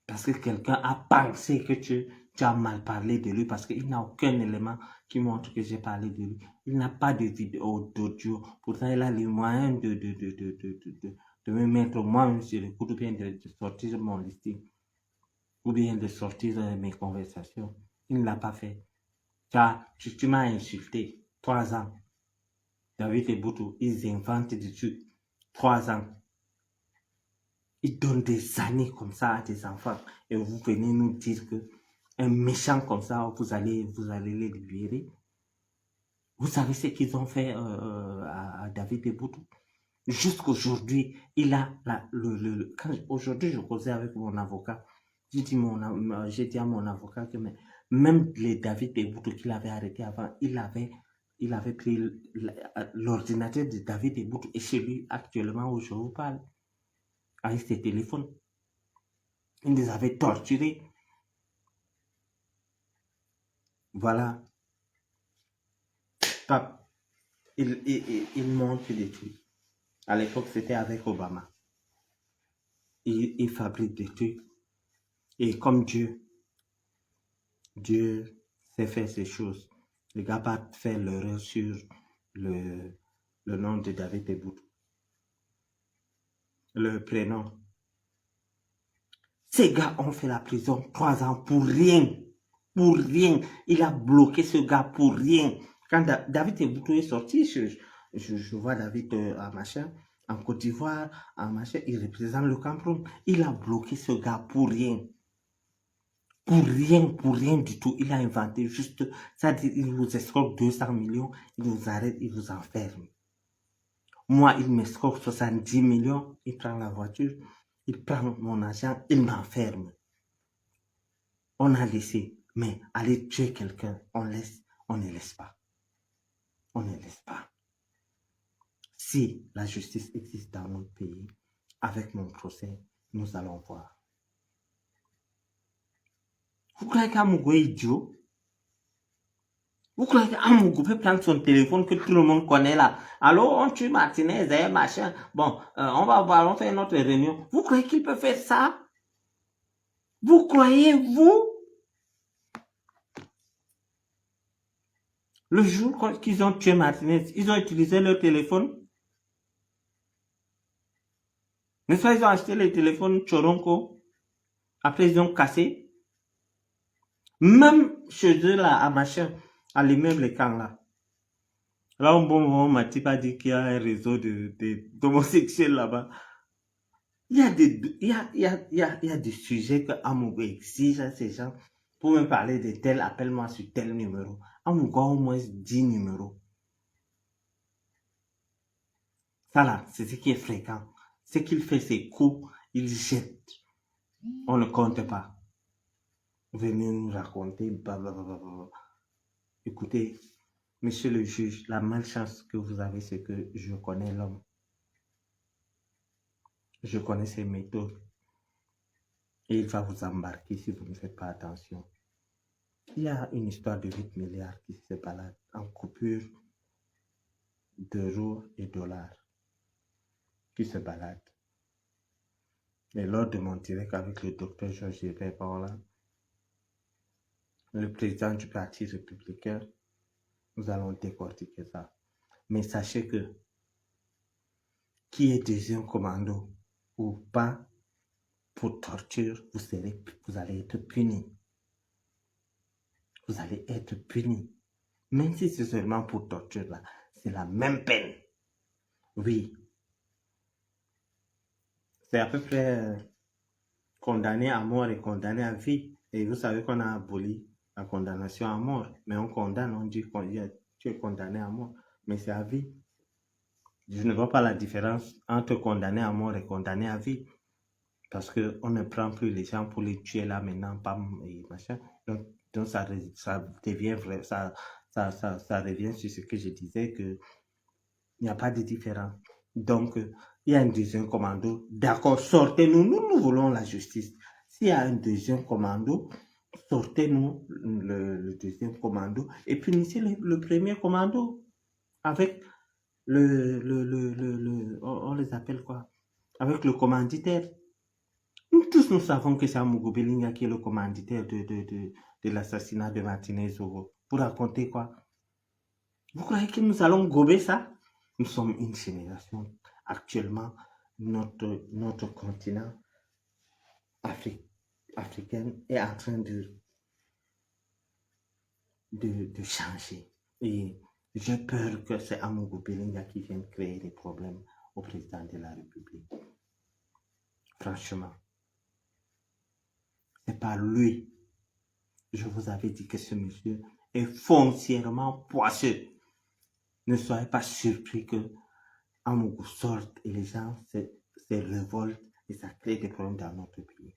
Parce que quelqu'un a pensé que tu as mal parlé de lui, parce qu'il n'a aucun élément qui montre que j'ai parlé de lui. Il n'a pas de vidéo, d'audio. Pourtant, il a les moyens de me mettre moi sur le coup, ou bien de sortir mon listing, ou bien de sortir mes conversations. Il ne l'a pas fait. Car tu m'as insulté 3 ans. David et Boutou, ils inventent des trucs. 3 ans. Ils donnent des années comme ça à des enfants. Et vous venez nous dire que un méchant comme ça, vous allez les libérer. Vous savez ce qu'ils ont fait à David et Boutou? Jusqu'aujourd'hui, il a aujourd'hui je causais avec mon avocat. J'ai dit à mon avocat que même les David et Boutou qu'il avait arrêté avant, il avait pris l'ordinateur de David et Boutou et chez lui actuellement où je vous parle, avec ses téléphones. Il les avait torturés. Voilà. Pape, il montre des trucs. À l'époque, c'était avec Obama. Il fabrique des trucs. Et comme Dieu sait faire ces choses. Le gars pas fait l'erreur sur le nom de David Eboutou. Le prénom. Ces gars ont fait la prison 3 ans pour rien. Pour rien. Il a bloqué ce gars pour rien. Quand David Eboutou est sorti, je vois David à machin, en Côte d'Ivoire, en machin, il représente le Cameroun. Il a bloqué ce gars pour rien. Pour rien du tout. Il a inventé juste, ça dit, il vous escroque 200 millions, il vous arrête, il vous enferme. Moi, il m'escroque 70 millions, il prend la voiture, il prend mon argent, il m'enferme. On a laissé, mais aller tuer quelqu'un, on ne laisse pas. On ne laisse pas. Si la justice existe dans notre pays, avec mon procès, nous allons voir. Vous croyez qu'Amogo est idiot? Vous croyez qu'Amogo peut prendre son téléphone que tout le monde connaît là? Allô, on tue Martinez, machin. Bon, on va voir, on fait notre réunion. Vous croyez qu'il peut faire ça? Vous croyez, vous? Le jour qu'ils ont tué Martinez, ils ont utilisé leur téléphone. N'est-ce pas, ils ont acheté les téléphones Choronko. Après, ils ont cassé. Même chez eux là, à machin, à l'immeuble les camps là. Là, un bon moment, Matip a dit qu'il y a un réseau d'homosexuels là-bas. Il y a des sujets que Amogo exige à ces gens pour me parler de tel, appelle-moi sur tel numéro. Amogo a au moins 10 numéros. Ça là, c'est ce qui est fréquent. Ce qu'il fait, ses coups, il jette. On ne compte pas. Venez nous raconter, blablabla. Écoutez, monsieur le juge, la malchance que vous avez, c'est que je connais l'homme. Je connais ses méthodes. Et il va vous embarquer si vous ne faites pas attention. Il y a une histoire de 8 milliards qui se balade en coupure d'euros et dollars qui se balade. Et lors de mon direct avec le docteur Georges Gilbert Paola, le président du Parti républicain. Nous allons décortiquer ça. Mais sachez que qui est deuxième commando ou pas pour torture, vous allez être puni. Vous allez être puni. Même si c'est seulement pour torture, là, c'est la même peine. Oui. C'est à peu près condamné à mort et condamné à vie. Et vous savez qu'on a aboli la condamnation à mort. Mais on condamne, on dit que tu es condamné à mort. Mais c'est à vie. Je ne vois pas la différence entre condamné à mort et condamné à vie. Parce qu'on ne prend plus les gens pour les tuer là maintenant, pam, et machin. Donc ça devient vrai, ça revient sur ce que je disais, que il n'y a pas de différence. Donc, il y a un deuxième commando. D'accord, sortez-nous. Nous voulons la justice. S'il y a un deuxième commando, sortez-nous le deuxième commando et punissez le premier commando avec on les appelle quoi? Avec le commanditaire. Nous tous, nous savons que c'est Amougou Belinga qui est le commanditaire de l'assassinat de Martinez Zogo. Pour raconter quoi? Vous croyez que nous allons gober ça? Nous sommes une génération. Actuellement, notre continent africain est en train de changer. Et j'ai peur que c'est Amougou Belinga qui vienne créer des problèmes au président de la République. Franchement. C'est pas lui. Je vous avais dit que ce monsieur est foncièrement poisseux. Ne soyez pas surpris que Amougou sorte et les gens se révoltent et ça crée des problèmes dans notre pays.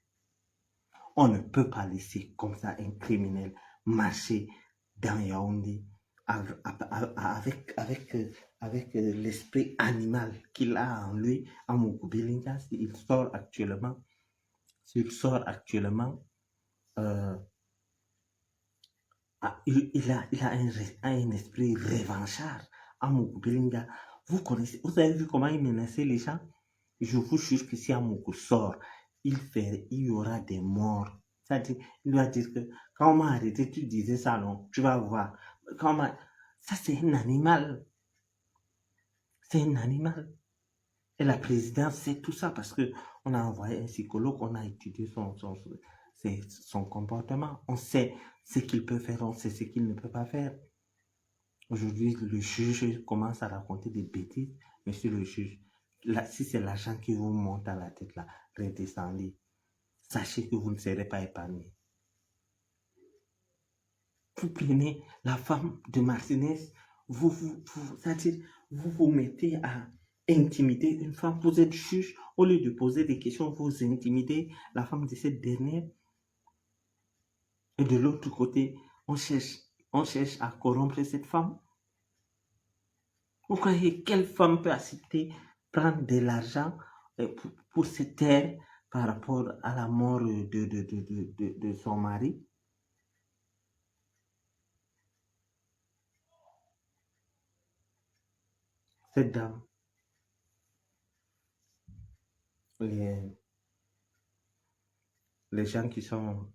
On ne peut pas laisser comme ça un criminel marcher dans Yaoundé avec l'esprit animal qu'il a en lui. Amougou Belinga, s'il sort actuellement, il a un esprit revanchard. Amougou Belinga, vous avez vu comment il menaçait les gens? Je vous jure que si Amougou sort, il y aura des morts. C'est-à-dire, il doit dire que quand on m'a arrêté, tu disais ça, non? Tu vas voir. Ça, c'est un animal. C'est un animal. Et la présidence sait tout ça parce qu'on a envoyé un psychologue, on a étudié son comportement. On sait ce qu'il peut faire, on sait ce qu'il ne peut pas faire. Aujourd'hui, le juge commence à raconter des bêtises. Monsieur le juge, là, si c'est l'argent qui vous monte à la tête, là, redescendez. Sachez que vous ne serez pas épargné. Vous prenez la femme de Martinez, c'est-à-dire, vous vous mettez à intimider une femme, vous êtes juge, au lieu de poser des questions, vous intimidez la femme de cette dernière. Et de l'autre côté, on cherche à corrompre cette femme. Vous croyez quelle femme peut accepter prendre de l'argent pour se taire par rapport à la mort de son mari? Cette dame, les gens qui sont,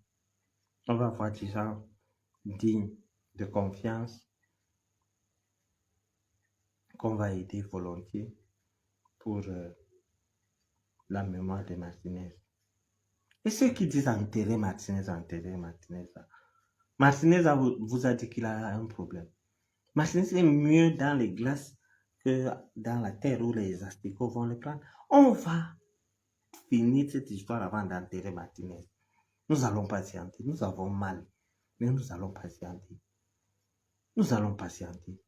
on va voir des gens dignes de confiance, qu'on va aider volontiers pour la mémoire de Martinez. Et ceux qui disent enterrer Martinez, Martinez vous a dit qu'il a un problème. Martinez est mieux dans les glaces que dans la terre où les asticots vont le prendre. On va finir cette histoire avant d'enterrer Martinez. Nous allons patienter. Nous avons mal. Mais nous allons patienter. Nous allons patienter.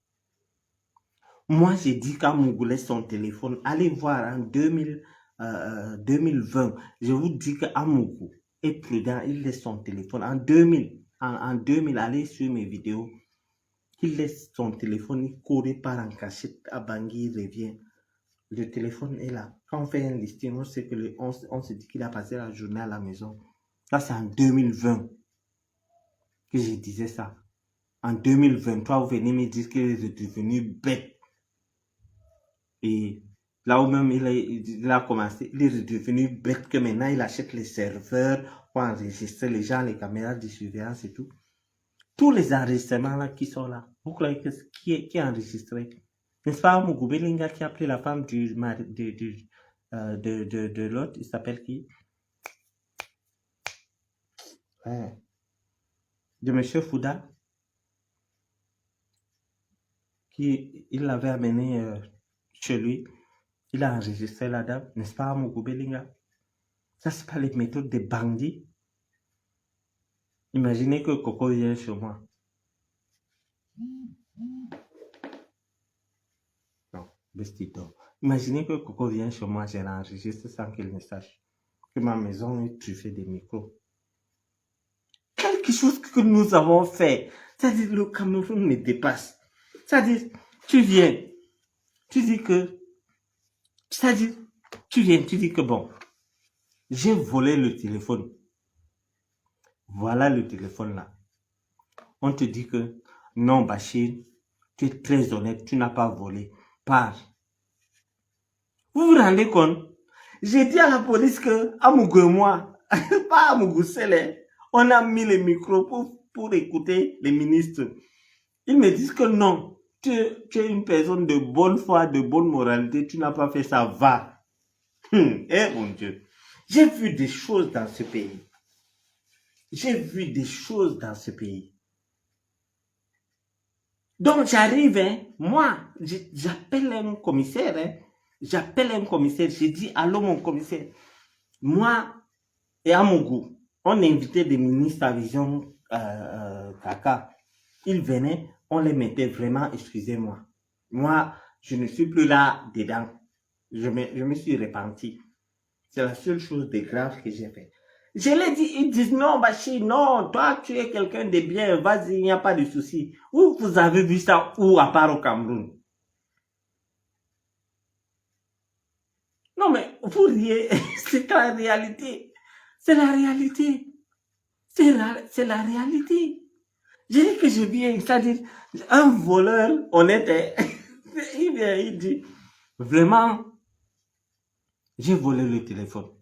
Moi, j'ai dit qu'Amougou laisse son téléphone. Allez voir en 2020. Je vous dis qu'Amougou est prudent. Il laisse son téléphone. En 2000, allez sur mes vidéos. Il laisse son téléphone. Il courait par en cachette à Bangui. Il revient. Le téléphone est là. Quand on fait un listing, on sait que on se dit qu'il a passé la journée à la maison. Ça, c'est en 2020 que je disais ça. En 2023, vous venez me dire qu'il est devenu bête. Et là où même il a commencé, il est devenu bête que maintenant il achète les serveurs pour enregistrer les gens, les caméras de surveillance et tout. tous les enregistrements là qui sont là, vous croyez que qui a enregistré? N'est-ce pas Amougou Belinga qui a pris la femme de l'autre, il s'appelle qui? Ouais. De Monsieur Fouda, il l'avait amené chez lui. Il a enregistré la dame, n'est-ce pas Amougou Belinga? Ça, c'est pas les méthodes des bandits. Imaginez que Coco vient chez moi. Non, bestito. Imaginez que Coco vient chez moi, je l'enregistre sans qu'il ne sache que ma maison est truffée des micros. Quelque chose que nous avons fait. C'est-à-dire, le Cameroun me dépasse. C'est-à-dire, tu viens, tu dis que, c'est-à-dire, tu viens, tu dis que bon, j'ai volé le téléphone. Voilà le téléphone là. On te dit que non, Bachir, tu es très honnête, tu n'as pas volé. Pars. Vous vous rendez compte? J'ai dit à la police que Amougou et moi, pas Amougou seul, on a mis les micros pour écouter les ministres. Ils me disent que non, tu es une personne de bonne foi, de bonne moralité, tu n'as pas fait ça, va. Eh mon Dieu, j'ai vu des choses dans ce pays. J'ai vu des choses dans ce pays. Donc j'arrive, hein, moi, j'appelle un commissaire, j'ai dit, allô mon commissaire, moi et Amougou, on invitait des ministres à Vision Kaka. Ils venaient, on les mettait vraiment, excusez-moi. Moi, je ne suis plus là dedans. Je me suis repenti. C'est la seule chose de grave que j'ai fait. Je l'ai dit, ils disent non, Bachir, non, toi tu es quelqu'un de bien, vas-y, il n'y a pas de souci. Où vous avez vu ça, où à part au Cameroun? Non mais, vous riez, c'est la réalité. C'est la réalité. C'est la réalité. J'ai dit que je viens, c'est-à-dire, un voleur honnête, il vient, il dit, vraiment, j'ai volé le téléphone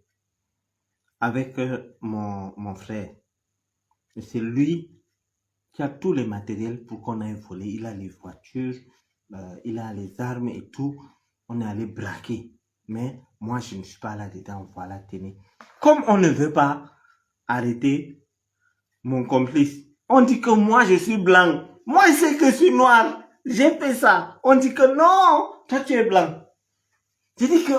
avec mon frère. C'est lui qui a tous les matériels pour qu'on aille voler. Il a les voitures, il a les armes et tout. On est allé braquer. Mais moi, je ne suis pas là-dedans. Voilà, tenez. Comme on ne veut pas arrêter mon complice, on dit que moi, je suis blanc. Moi, je sais que je suis noir. J'ai fait ça. On dit que non, toi, tu es blanc. J'ai dit que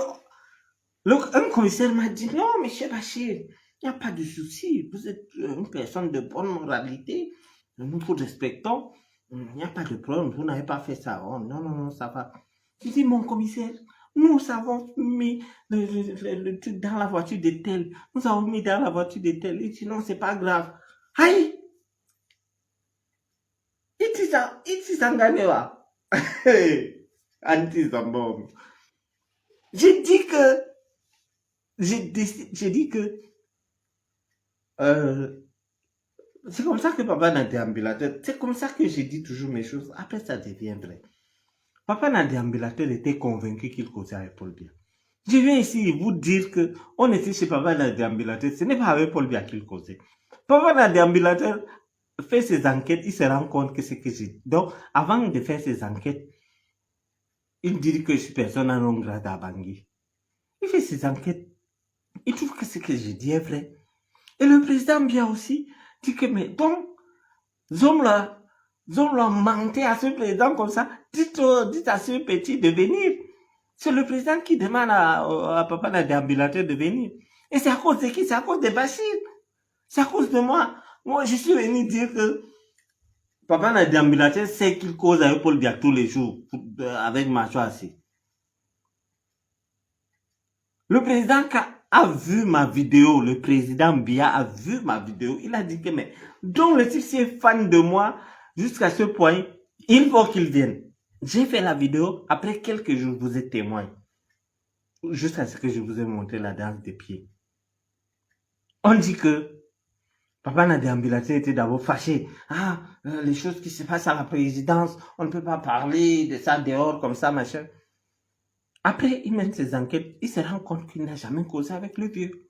un commissaire m'a dit, non, monsieur Bachir, il n'y a pas de souci. Vous êtes une personne de bonne moralité. Nous vous respectons. Il n'y a pas de problème. Vous n'avez pas fait ça. Oh, non, non, non, ça va. J'ai dit, mon commissaire, nous avons mis le truc dans la voiture de tel. Nous avons mis dans la voiture de tel. Il dit, non, c'est pas grave. Aïe! Itisanganewa. Anti-Zambom. J'ai dit que c'est comme ça que papa n'a déambulateur. C'est comme ça que j'ai dit toujours mes choses. Après, ça devient vrai. Papa n'a déambulateur était convaincu qu'il causait avec Paul Biya. Je viens ici vous dire que on était chez papa n'a déambulateur. Ce n'est pas avec Paul Biya qu'il causait. Papa n'a déambulateur fait ses enquêtes. Il se rend compte que c'est que j'ai dit. Donc, avant de faire ses enquêtes, il dit que je suis personne non grata à Bangui. Il fait ses enquêtes. Il trouve que ce que j'ai dit est vrai. Et le président Biya aussi dit que, mais donc, Zom l'a menti à ce président comme ça. Dites à ce petit de venir. C'est le président qui demande à papa la déambulateur de venir. Et c'est à cause de qui? C'est à cause de Bachir. C'est à cause de moi. Moi, je suis venu dire que papa la déambulateur sait qu'il cause avec Paul Biya tous les jours, avec Machoassi. Le président a vu ma vidéo, le président Biya a vu ma vidéo, il a dit que, mais, donc le type est fan de moi, jusqu'à ce point, il faut qu'il vienne. J'ai fait la vidéo, après quelques jours, vous êtes témoin. Jusqu'à ce que je vous ai montré la danse des pieds. On dit que, papa n'a déambulateur était d'abord fâché. Ah, les choses qui se passent à la présidence, on ne peut pas parler de ça dehors, comme ça, machin. Après, il mène ses enquêtes, il se rend compte qu'il n'a jamais causé avec le vieux.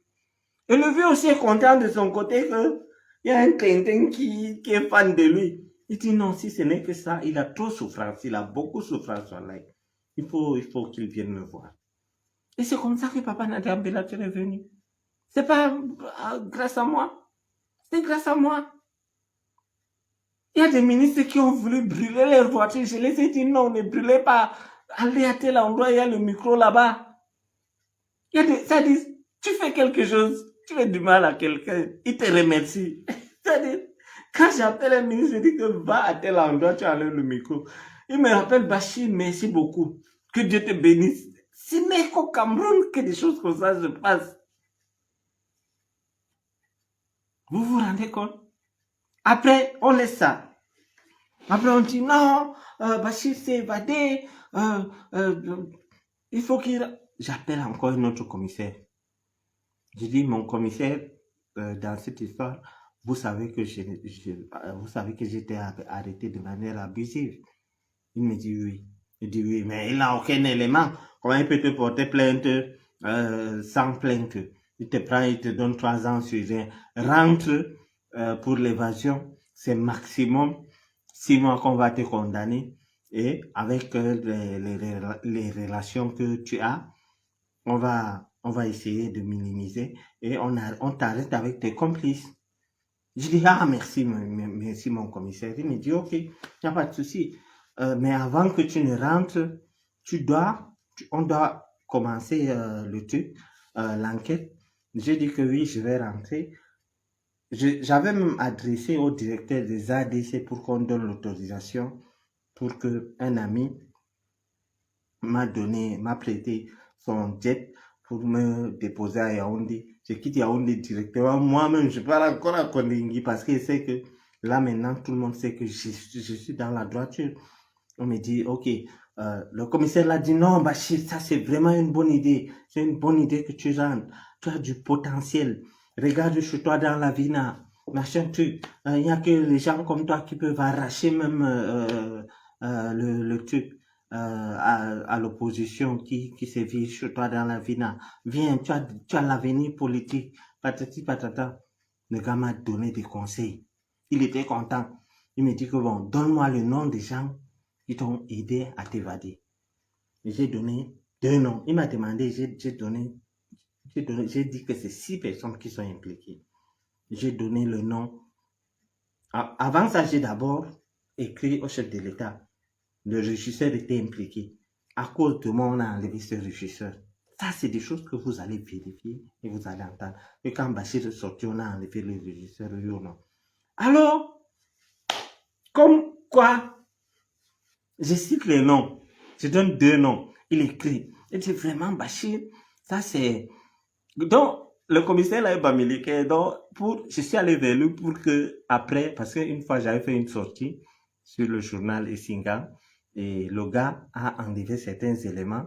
Et le vieux aussi est content de son côté que Il y a un Tintin qui est fan de lui. Il dit non, si ce n'est que ça, il a trop souffrance, il a beaucoup souffrance en live. Il faut qu'il vienne me voir. Et c'est comme ça que Papa Nadia Bellator est venu. C'est pas grâce à moi. C'est grâce à moi. Il y a des ministres qui ont voulu brûler leur voiture. Je les ai dit non, ne brûlez pas. Allez à tel endroit, il y a le micro là-bas. Ça dit, tu fais quelque chose, tu fais du mal à quelqu'un, il te remercie. Ça dit, quand j'appelle un ministre, je dis que va à tel endroit, tu enlèves le micro. Il me rappelle, Bachir, merci beaucoup. Que Dieu te bénisse. Ce n'est qu'au Cameroun que des choses comme ça se passent. Vous vous rendez compte? Après, on laisse ça. Après, on dit non, Bachir s'est évadé. Il faut qu'il... J'appelle encore un autre commissaire. Je dis, mon commissaire, dans cette histoire, vous savez que j'étais arrêté de manière abusive. Il me dit oui. Il dit oui, mais il n'a aucun élément. Comment il peut te porter plainte sans plainte? Il te prend, il te donne 3 ans sur rien. Rentre pour l'évasion, c'est maximum 6 mois qu'on va te condamner. Et avec les relations que tu as, on va essayer de minimiser et on t'arrête avec tes complices. Je dis, ah, merci mon commissaire. Il me dit, ok, il n'y a pas de souci. Mais avant que tu ne rentres, on doit commencer le truc, l'enquête. J'ai dit que oui, je vais rentrer. J'avais même adressé au directeur des ADC pour qu'on donne l'autorisation pour que un ami m'a prêté son jet pour me déposer à Yaoundé. Je quitte Yaoundé directement. Moi-même, je pars encore à Kondingui parce que c'est que là maintenant, tout le monde sait que je suis dans la droiture. On me dit, ok, le commissaire l'a dit, non, Bachir, ça c'est vraiment une bonne idée. C'est une bonne idée que tu rentres. Tu as du potentiel. Regarde chez toi dans la Vina, machin truc. Il n'y a que les gens comme toi qui peuvent arracher même le truc. À l'opposition qui sévit chez toi dans la Vina. Viens, tu as l'avenir politique. Patati patata. Le gars m'a donné des conseils. Il était content. Il me dit que bon, donne-moi le nom des gens qui t'ont aidé à t'évader. J'ai donné 2 noms. Il m'a demandé, j'ai dit que c'est 6 personnes qui sont impliquées. J'ai donné le nom. Avant ça, j'ai d'abord écrit au chef de l'État. Le régisseur était impliqué. À cause de moi, on a enlevé ce régisseur. Ça, c'est des choses que vous allez vérifier et vous allez entendre. Et quand Bachir est sorti, on a enlevé le régisseur, oui ou non. Alors, comme quoi, je cite les noms. Je donne 2 noms. Il écrit. Il dit vraiment, Bachir, ça c'est... Donc, le commissaire là est bamileke. Donc, je suis allé vers lui pour que, après, parce qu'une fois, j'avais fait une sortie sur le journal Essinga, et le gars a enlevé certains éléments.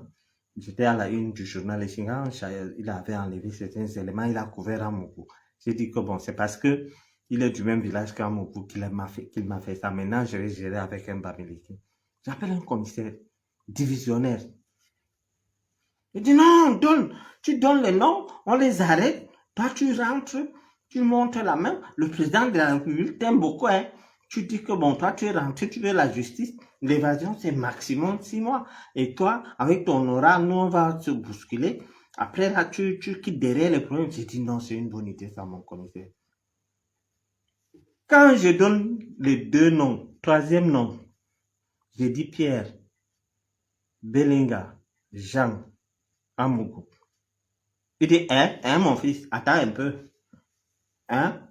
J'étais à la une du journal Essinga, il avait enlevé certains éléments, il a couvert Amougou. J'ai dit que bon, c'est parce que il est du même village qu'Amougou qu'il m'a fait ça. Maintenant, je vais gérer avec un bamileke. J'appelle un commissaire divisionnaire. Il dit non, tu donnes les noms, on les arrête, toi tu rentres, tu montes la main, le président de la République t'aime beaucoup, hein. Tu dis que bon, toi tu es rentré, tu veux la justice, l'évasion c'est maximum 6 mois. Et toi, avec ton aura, nous on va se bousculer. Après là, tu quittes derrière les problèmes. J'ai dit non, c'est une bonne idée ça, mon commissaire. Quand je donne les 2 noms, 3e nom, j'ai dit Pierre, Belinga, Jean, Amougou. Il dit, mon fils, attends un peu. Hein?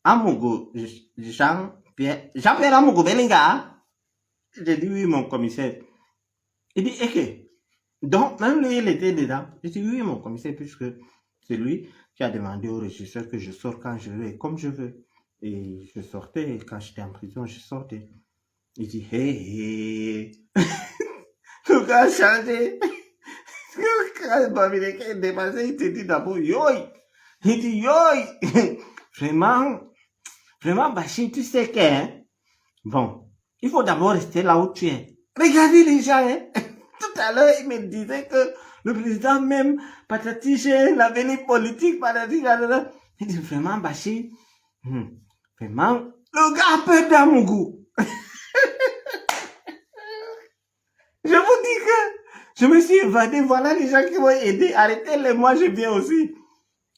Amougou, Jean-Pierre Amougou Belinga. J'ai dit oui, mon commissaire. Il dit, ok. Donc, même lui, il était dedans. J'ai dit oui, mon commissaire, puisque c'est lui qui a demandé au régisseur que je sorte quand je veux et comme je veux. Et je sortais, et quand j'étais en prison, je sortais. Il dit, hey. Le gars a changé. Quand Bamileke est dépassé, il te dit d'abord, yoï. Il dit, yoï. Vraiment, Bachir, tu sais que, hein? Bon, il faut d'abord rester là où tu es. Regardez les gens, hein? Tout à l'heure, il me disait que le président même, patati, j'ai l'avenir politique, patati, patata. Il dit, vraiment, Bachir, Vraiment, le gars a peur dans mon goût. Je vous dis que je me suis évadé, voilà les gens qui m'ont aidé, arrêtez-les, moi je viens aussi.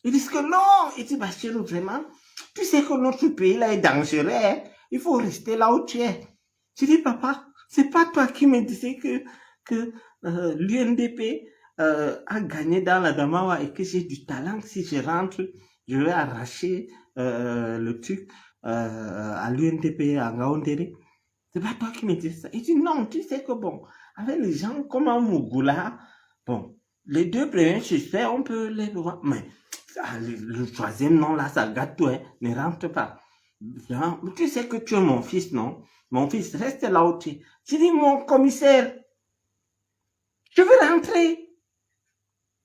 Ils disent que non, il dit Bachirou, vraiment, tu sais que notre pays là est dangereux, hein? Il faut rester là où tu es. Je dis papa, c'est pas toi qui me disais que l'UNDP a gagné dans la Damawa et que j'ai du talent, si je rentre, je vais arracher le truc à l'UNDP à Ngaoundéré. C'est pas toi qui me dis ça. Il dit non, tu sais que bon, avec les gens comme Mougoula, bon, les deux premiers suspects, on peut les voir, mais le troisième nom là, ça gâte tout, hein, ne rentre pas. Non, tu sais que tu es mon fils, non? Mon fils, reste là où tu es. J'ai dit, mon commissaire, je veux rentrer.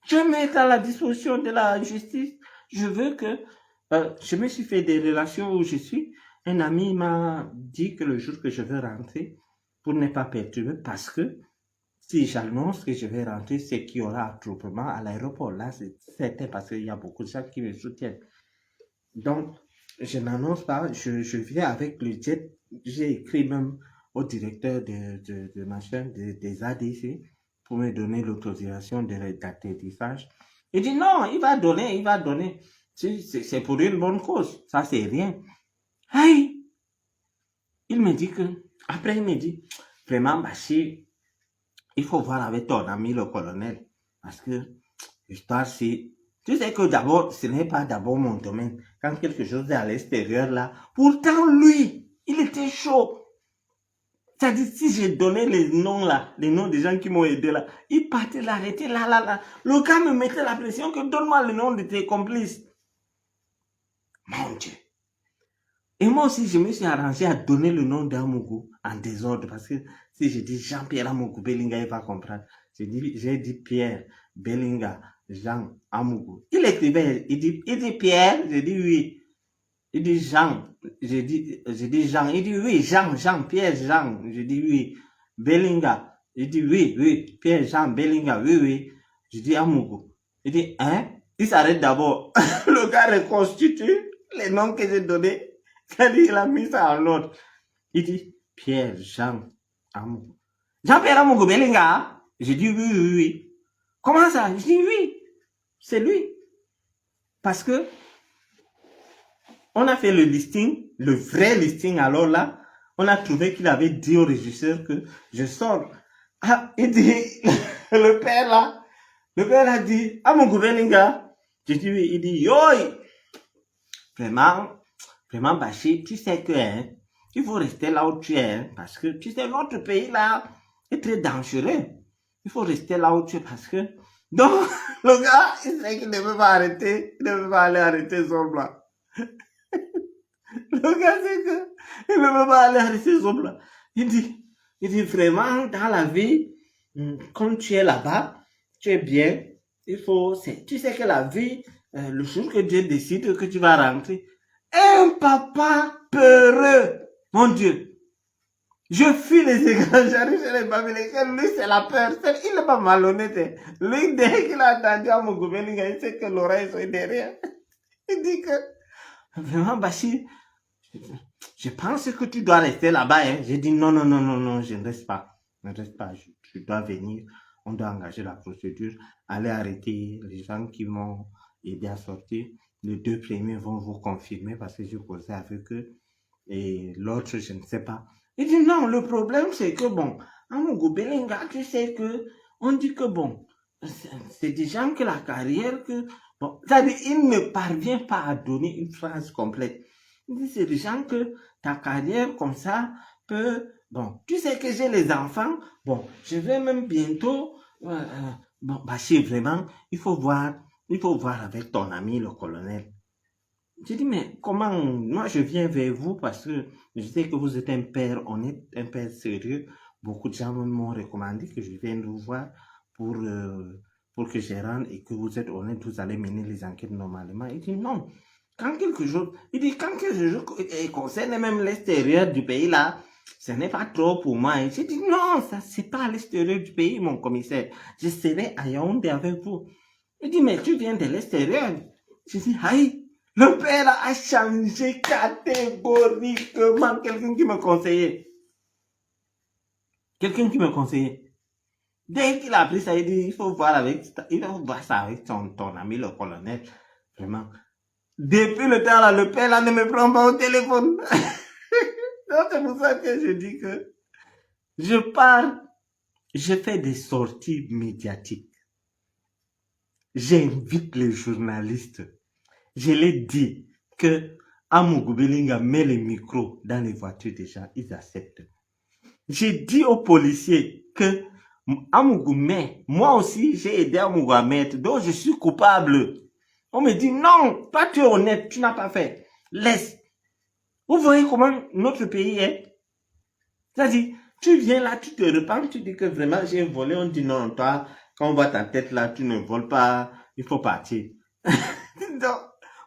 Je vais mettre à la disposition de la justice. Je veux que... je me suis fait des relations où je suis. Un ami m'a dit que le jour que je veux rentrer, pour ne pas perturber, parce que si j'annonce que je vais rentrer, c'est qu'il y aura attroupement à l'aéroport. Là, c'est certain parce qu'il y a beaucoup de gens qui me soutiennent. Donc, je n'annonce pas, je viens avec le jet. J'ai écrit même au directeur de machin, des ADC pour me donner l'autorisation d'atterrissage. Il dit non, il va donner. C'est pour une bonne cause. Ça, c'est rien. Aïe! Il me dit que, après, il me dit, vraiment, Bachir, il faut voir avec ton ami le colonel. Parce que l'histoire, c'est... Tu sais que d'abord, ce n'est pas d'abord mon domaine. Quand quelque chose est à l'extérieur, là, pourtant, lui, il était chaud. C'est-à-dire, si j'ai donné les noms, là, les noms des gens qui m'ont aidé, là, il partait l'arrêter, là. Le gars me mettait la pression que donne-moi le nom de tes complices. Mon Dieu. Et moi aussi, je me suis arrangé à donner le nom d'Amougou en désordre. Parce que si je dis Jean-Pierre Amougou Bellinga, il va comprendre. J'ai dit Pierre Bellinga Jean Amougou. Il écrivait, il dit Pierre, j'ai dit oui. Il dit Jean, j'ai dit Jean. Il dit oui, Jean, Pierre Jean. Je dis oui. Bellinga. Il dit oui, Pierre Jean Bellinga, oui. Je dis Amougou. Il dit, hein? Il s'arrête d'abord. Le gars reconstitue les noms que j'ai donnés. Il a mis ça en ordre. Il dit, Pierre, Jean, Amougou. Jean-Pierre Amougou Bellinga. J'ai dit oui. Comment ça? Je dis oui. C'est lui. Parce que, on a fait le listing, le vrai listing. Alors là, on a trouvé qu'il avait dit au régisseur que je sors. Ah, il dit, le père a dit, Amougou Bellinga. J'ai dit oui. Il dit, yoï. Vraiment, Bachir, tu sais que, hein, il faut rester là où tu es, hein, parce que, tu sais, notre pays, là, est très dangereux. Il faut rester là où tu es, parce que, donc, le gars, il sait qu'il ne veut pas arrêter, il ne veut pas aller arrêter Zombla. Le gars sait que, il ne veut pas aller arrêter Zombla. Il dit vraiment, dans la vie, quand tu es là-bas, tu es bien, tu sais que la vie, le jour que Dieu décide que tu vas rentrer, un papa peureux, mon Dieu. Je fuis les écrans, j'arrive chez les Babyloniens, lui c'est la peur, il n'est pas malhonnête. Lui, dès qu'il a entendu à mon gouvernement, il sait que l'oreille est derrière. Il dit que, vraiment Bachir, je pense que tu dois rester là-bas. Hein. J'ai dit non, je ne reste pas. Je dois venir, on doit engager la procédure, aller arrêter les gens qui m'ont aidé à sortir. Les deux premiers vont vous confirmer parce que j'ai causé avec eux. Et l'autre, je ne sais pas. Il dit non, le problème c'est que bon, Amougou Bellinga, tu sais que, on dit que bon, c'est des gens que la carrière que, bon, c'est-à-dire, il ne parvient pas à donner une phrase complète. Il dit c'est des gens que ta carrière comme ça peut, bon, tu sais que j'ai les enfants, bon, je vais même bientôt, bon, Bachir, vraiment, il faut voir avec ton ami le colonel. J'ai dit, mais comment, moi je viens vers vous parce que je sais que vous êtes un père honnête, un père sérieux. Beaucoup de gens m'ont recommandé que je vienne vous voir pour que je rentre et que vous êtes honnête, vous allez mener les enquêtes normalement. Il dit non. Quand quelque chose concerne même l'extérieur du pays là, ce n'est pas trop pour moi. J'ai dit non, ça c'est pas à l'extérieur du pays, mon commissaire. Je serai à Yaoundé avec vous. Il dit, mais tu viens de l'extérieur. J'ai dit, aïe. Le père a changé catégoriquement. Quelqu'un qui me conseillait. Quelqu'un qui me conseillait. Dès qu'il a appris ça, il dit, il faut voir ça avec ton ami, le colonel. Vraiment. Depuis le temps là, le père là ne me prend pas au téléphone. Donc c'est pour ça que je dis que je pars, je fais des sorties médiatiques. J'invite les journalistes. Je l'ai dit que Amougou Belinga met les micros dans les voitures des gens, ils acceptent. J'ai dit aux policiers que Amougou met, moi aussi j'ai aidé Amougou à mettre, donc je suis coupable. On me dit non, toi tu es honnête, tu n'as pas fait. Laisse. Vous voyez comment notre pays est? C'est-à-dire, tu viens là, tu te repens, tu dis que vraiment j'ai volé, on dit non, toi, quand on voit ta tête là, tu ne voles pas, il faut partir. Donc,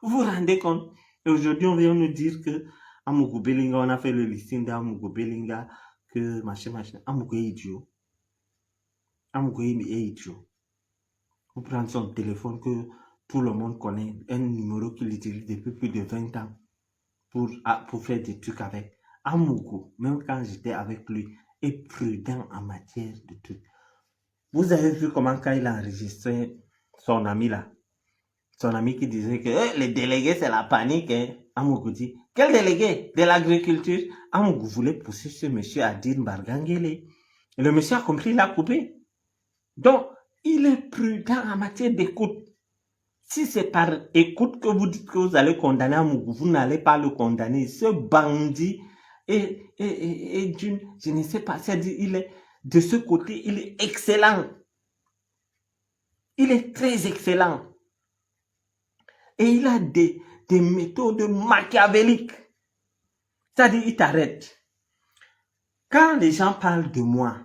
vous vous rendez compte? Et aujourd'hui, on vient nous dire que Amougou Belinga, on a fait le listing d'Amougou Belinga, que machin. Amougou est idiot. Amougou est idiot. Vous prenez son téléphone que tout le monde connaît, un numéro qu'il utilise depuis plus de 20 ans pour faire des trucs avec. Amougou, même quand j'étais avec lui, est prudent en matière de trucs. Vous avez vu comment quand il a enregistré son ami là, son ami qui disait que les délégués c'est la panique, hein. Amougou dit, quel délégué de l'agriculture? Amougou voulait pousser ce monsieur à dire Bargangele. Et le monsieur a compris, il a coupé. Donc, il est prudent en matière d'écoute. Si c'est par écoute que vous dites que vous allez condamner Amougou, vous n'allez pas le condamner. Ce bandit est d'une, je ne sais pas, c'est-à-dire, il est, de ce côté, il est excellent. Il est très excellent. Et il a des méthodes machiavéliques. C'est-à-dire, il t'arrête. Quand les gens parlent de moi,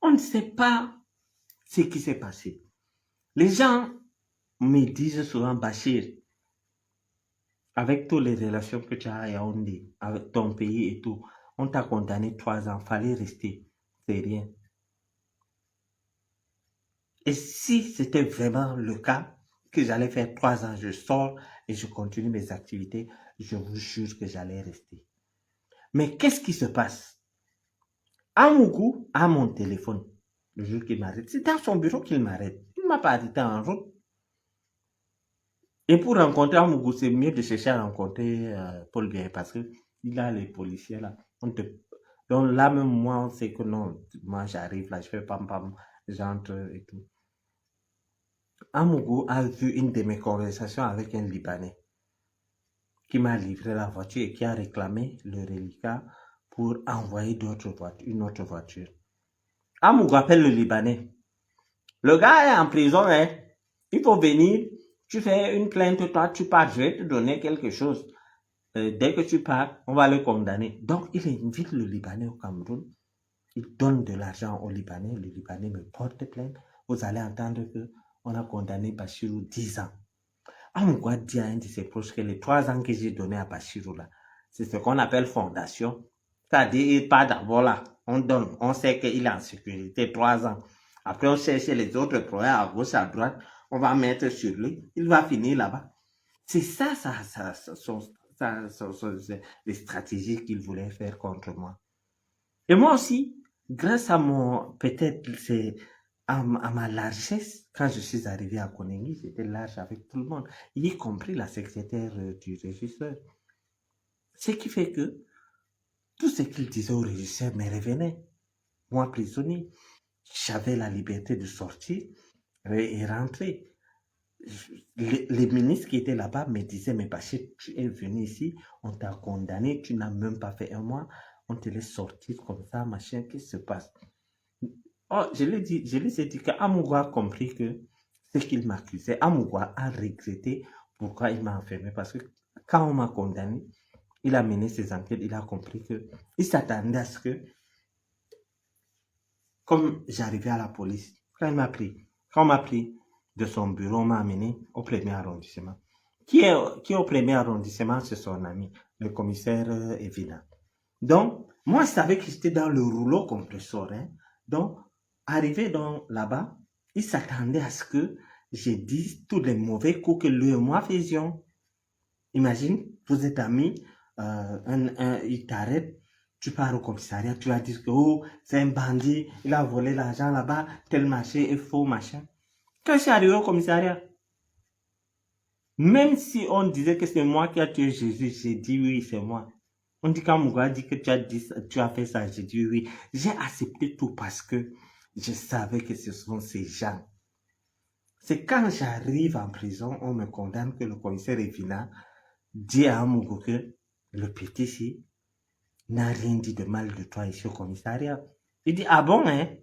on ne sait pas ce qui s'est passé. Les gens me disent souvent, Bachir, avec toutes les relations que tu as à Yaoundé, avec ton pays et tout, on t'a condamné 3 ans, fallait rester. C'est rien. Et si c'était vraiment le cas, que j'allais faire 3 ans, je sors et je continue mes activités, je vous jure que j'allais rester. Mais qu'est-ce qui se passe? Amougou a mon téléphone le jour qu'il m'arrête. C'est dans son bureau qu'il m'arrête. Il ne m'a pas arrêté en route. Et pour rencontrer Amougou, c'est mieux de chercher à rencontrer Paul Biya parce que il a les policiers là. Donc là même moi, on sait que non, moi j'arrive là, je fais pam, j'entre et tout. Amougou a vu une de mes conversations avec un Libanais qui m'a livré la voiture et qui a réclamé le reliquat pour envoyer une autre voiture. Amougou appelle le Libanais. Le gars est en prison, hein. Il faut venir, tu fais une plainte, toi tu pars, je vais te donner quelque chose. Dès que tu pars, on va le condamner. Donc, il invite le Libanais au Cameroun. Il donne de l'argent au Libanais. Le Libanais me porte plainte. Vous allez entendre qu'on a condamné Bachirou 10 ans. Amougou a dit à un de ses proches que les 3 ans que j'ai donné à Bachirou là, c'est ce qu'on appelle fondation. C'est-à-dire, pas d'abord là, on donne, on sait qu'il est en sécurité 3 ans. Après, on cherche les autres projets à gauche, à droite, on va mettre sur lui, il va finir là-bas. C'est ça, les stratégies qu'il voulait faire contre moi. Et moi aussi, grâce à peut-être, c'est à ma largesse, quand je suis arrivé à Koningui, j'étais large avec tout le monde, y compris la secrétaire du régisseur. Ce qui fait que tout ce qu'il disait au régisseur me revenait. Moi, prisonnier, j'avais la liberté de sortir et rentrer. Les ministres qui étaient là-bas me disaient, mais Bachir, tu es venu ici, on t'a condamné, tu n'as même pas fait un mois, on te laisse sortir comme ça, machin, qu'est-ce qui se passe? Oh, je les ai dit qu'Amougou a compris que ce qu'il m'accusait, Amougou a regretté pourquoi il m'a enfermé, parce que quand on m'a condamné, il a mené ses enquêtes, il a compris que il s'attendait à ce que, comme j'arrivais à la police, quand on m'a pris de son bureau, on m'a amené au premier arrondissement. Qui est au premier arrondissement, c'est son ami, le commissaire Evina. Donc, moi, je savais que j'étais dans le rouleau compresseur. Hein. Donc, arrivé là-bas, il s'attendait à ce que je dise tous les mauvais coups que lui et moi faisions. Imagine, vous êtes amis, il t'arrête, tu pars au commissariat, tu vas dire que oh, c'est un bandit, il a volé l'argent là-bas, tel machin est faux, machin. Quand je suis arrivé au commissariat, même si on disait que c'est moi qui a tué Jésus, j'ai dit oui, c'est moi. On dit quand Mouga dit que tu as fait ça, j'ai dit oui. J'ai accepté tout parce que je savais que ce sont ces gens. C'est quand j'arrive en prison, on me condamne que le commissaire Evina dit à Mougo que le petit ici n'a rien dit de mal de toi ici au commissariat. Il dit, ah bon, hein?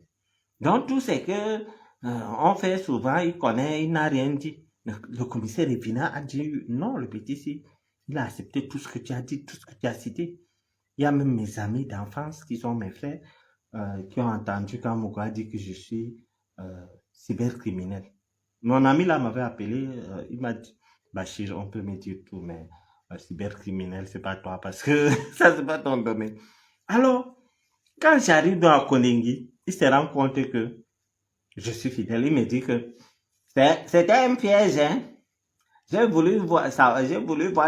Donc tout c'est que on fait souvent, il connaît, il n'a rien dit. Le commissaire Evina a dit, non, le petit ici, il a accepté tout ce que tu as dit, tout ce que tu as cité. Il y a même mes amis d'enfance qui sont mes frères, qui ont entendu quand Mougo a dit que je suis cybercriminel. Mon ami là m'avait appelé, il m'a dit, Bachir, on peut me dire tout, mais cybercriminel, c'est pas toi parce que ça, c'est pas ton domaine. Alors, quand j'arrive dans Konengi, il se rend compte que je suis fidèle. Il me dit que c'était un piège, hein. J'ai voulu voir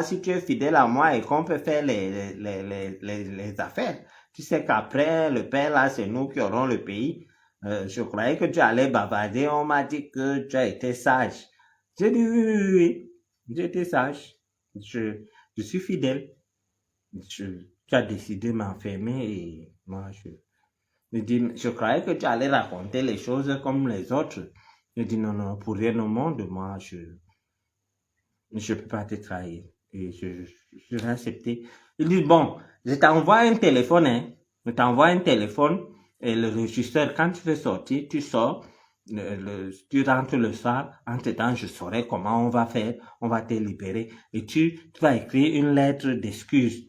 si tu es fidèle à moi et qu'on peut faire les affaires. Tu sais qu'après le père là, c'est nous qui aurons le pays. Je croyais que tu allais bavarder. On m'a dit que tu as été sage. J'ai dit oui, oui, oui, oui. J'ai été sage. Je suis fidèle. Tu as décidé de m'enfermer et moi, je croyais que tu allais raconter les choses comme les autres. Je dis non, non, pour rien au monde, moi, je peux pas te trahir. Et je vais accepter. Il dit, bon, je t'envoie un téléphone, hein. Je t'envoie un téléphone et le régisseur, quand tu veux sortir, tu sors, tu rentres le soir. Entre-temps, je saurai comment on va faire. On va te libérer. Et tu vas écrire une lettre d'excuse.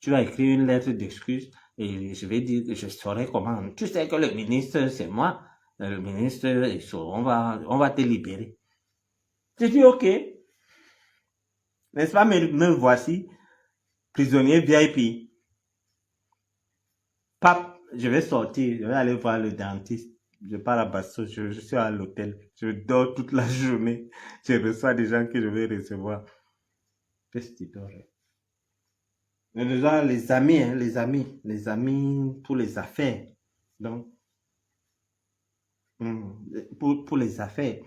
Tu vas écrire une lettre d'excuse et je vais dire que je saurai comment. Tu sais que le ministre, c'est moi. Le ministre, on va te libérer. Je dis, ok. N'est-ce pas, me voici, prisonnier VIP. Pape, je vais sortir, je vais aller voir le dentiste. Je pars à Basso, je suis à l'hôtel. Je dors toute la journée. Je reçois des gens que je vais recevoir. Qu'est-ce que tu dors? Les amis, hein, les amis pour les affaires. Donc, pour les affaires.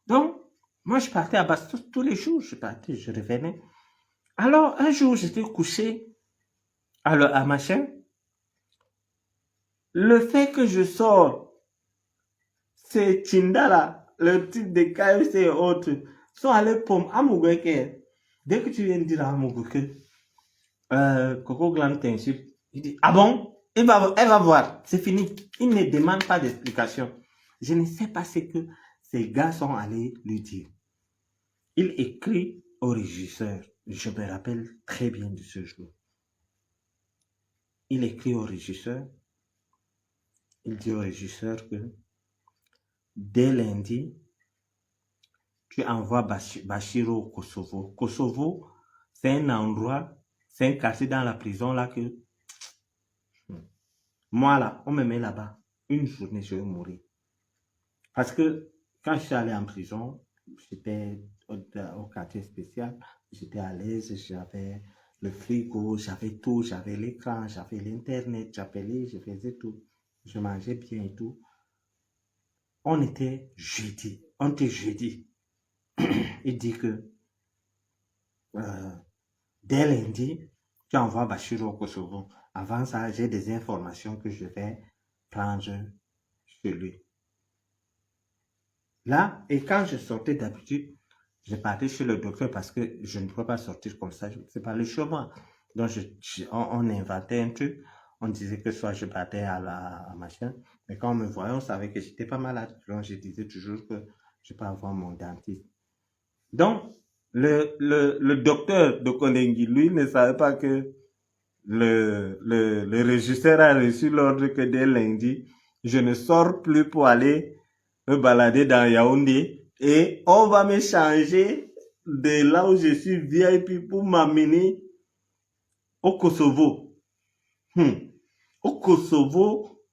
Donc, moi, je partais à Bastos tous les jours. Je partais, je revenais. Alors, un jour, j'étais couché à machin. Le fait que je sors, c'est Tindala, le type de KFC et autres, sont allés pour Amougueke. Dès que tu viens de dire à Amougueke, Coco Glam Tenship, il dit, ah bon? Elle va voir, c'est fini. Il ne demande pas d'explication. Je ne sais pas ce que ces gars sont allés lui dire. Il écrit au régisseur. Je me rappelle très bien de ce jour. Il écrit au régisseur. Il dit au régisseur que dès lundi, tu envoies Bachir au Kosovo. Kosovo, c'est un endroit, c'est un quartier dans la prison là que moi là, on me met là-bas. Une journée, je vais mourir. Parce que quand je suis allé en prison, j'étais au quartier spécial, j'étais à l'aise, j'avais le frigo, j'avais tout, j'avais l'écran, j'avais l'internet, j'appelais, je faisais tout. Je mangeais bien et tout. On était jeudi. Il dit que dès lundi, tu envoies Bachir au Kosovo. Avant ça, j'ai des informations que je vais prendre chez lui. Là, et quand je sortais d'habitude, je partais chez le docteur parce que je ne pouvais pas sortir comme ça. C'est pas le chemin. Donc, on inventait un truc. On disait que soit je partais à machin. Mais quand on me voyait, on savait que j'étais pas malade. Donc, je disais toujours que je peux avoir mon dentiste. Donc, le docteur de Konengi, lui, ne savait pas que le régisseur a reçu l'ordre que dès lundi, je ne sors plus pour aller me balader dans Yaoundé et on va me changer de là où je suis VIP pour m'amener au Kosovo. Au Kosovo,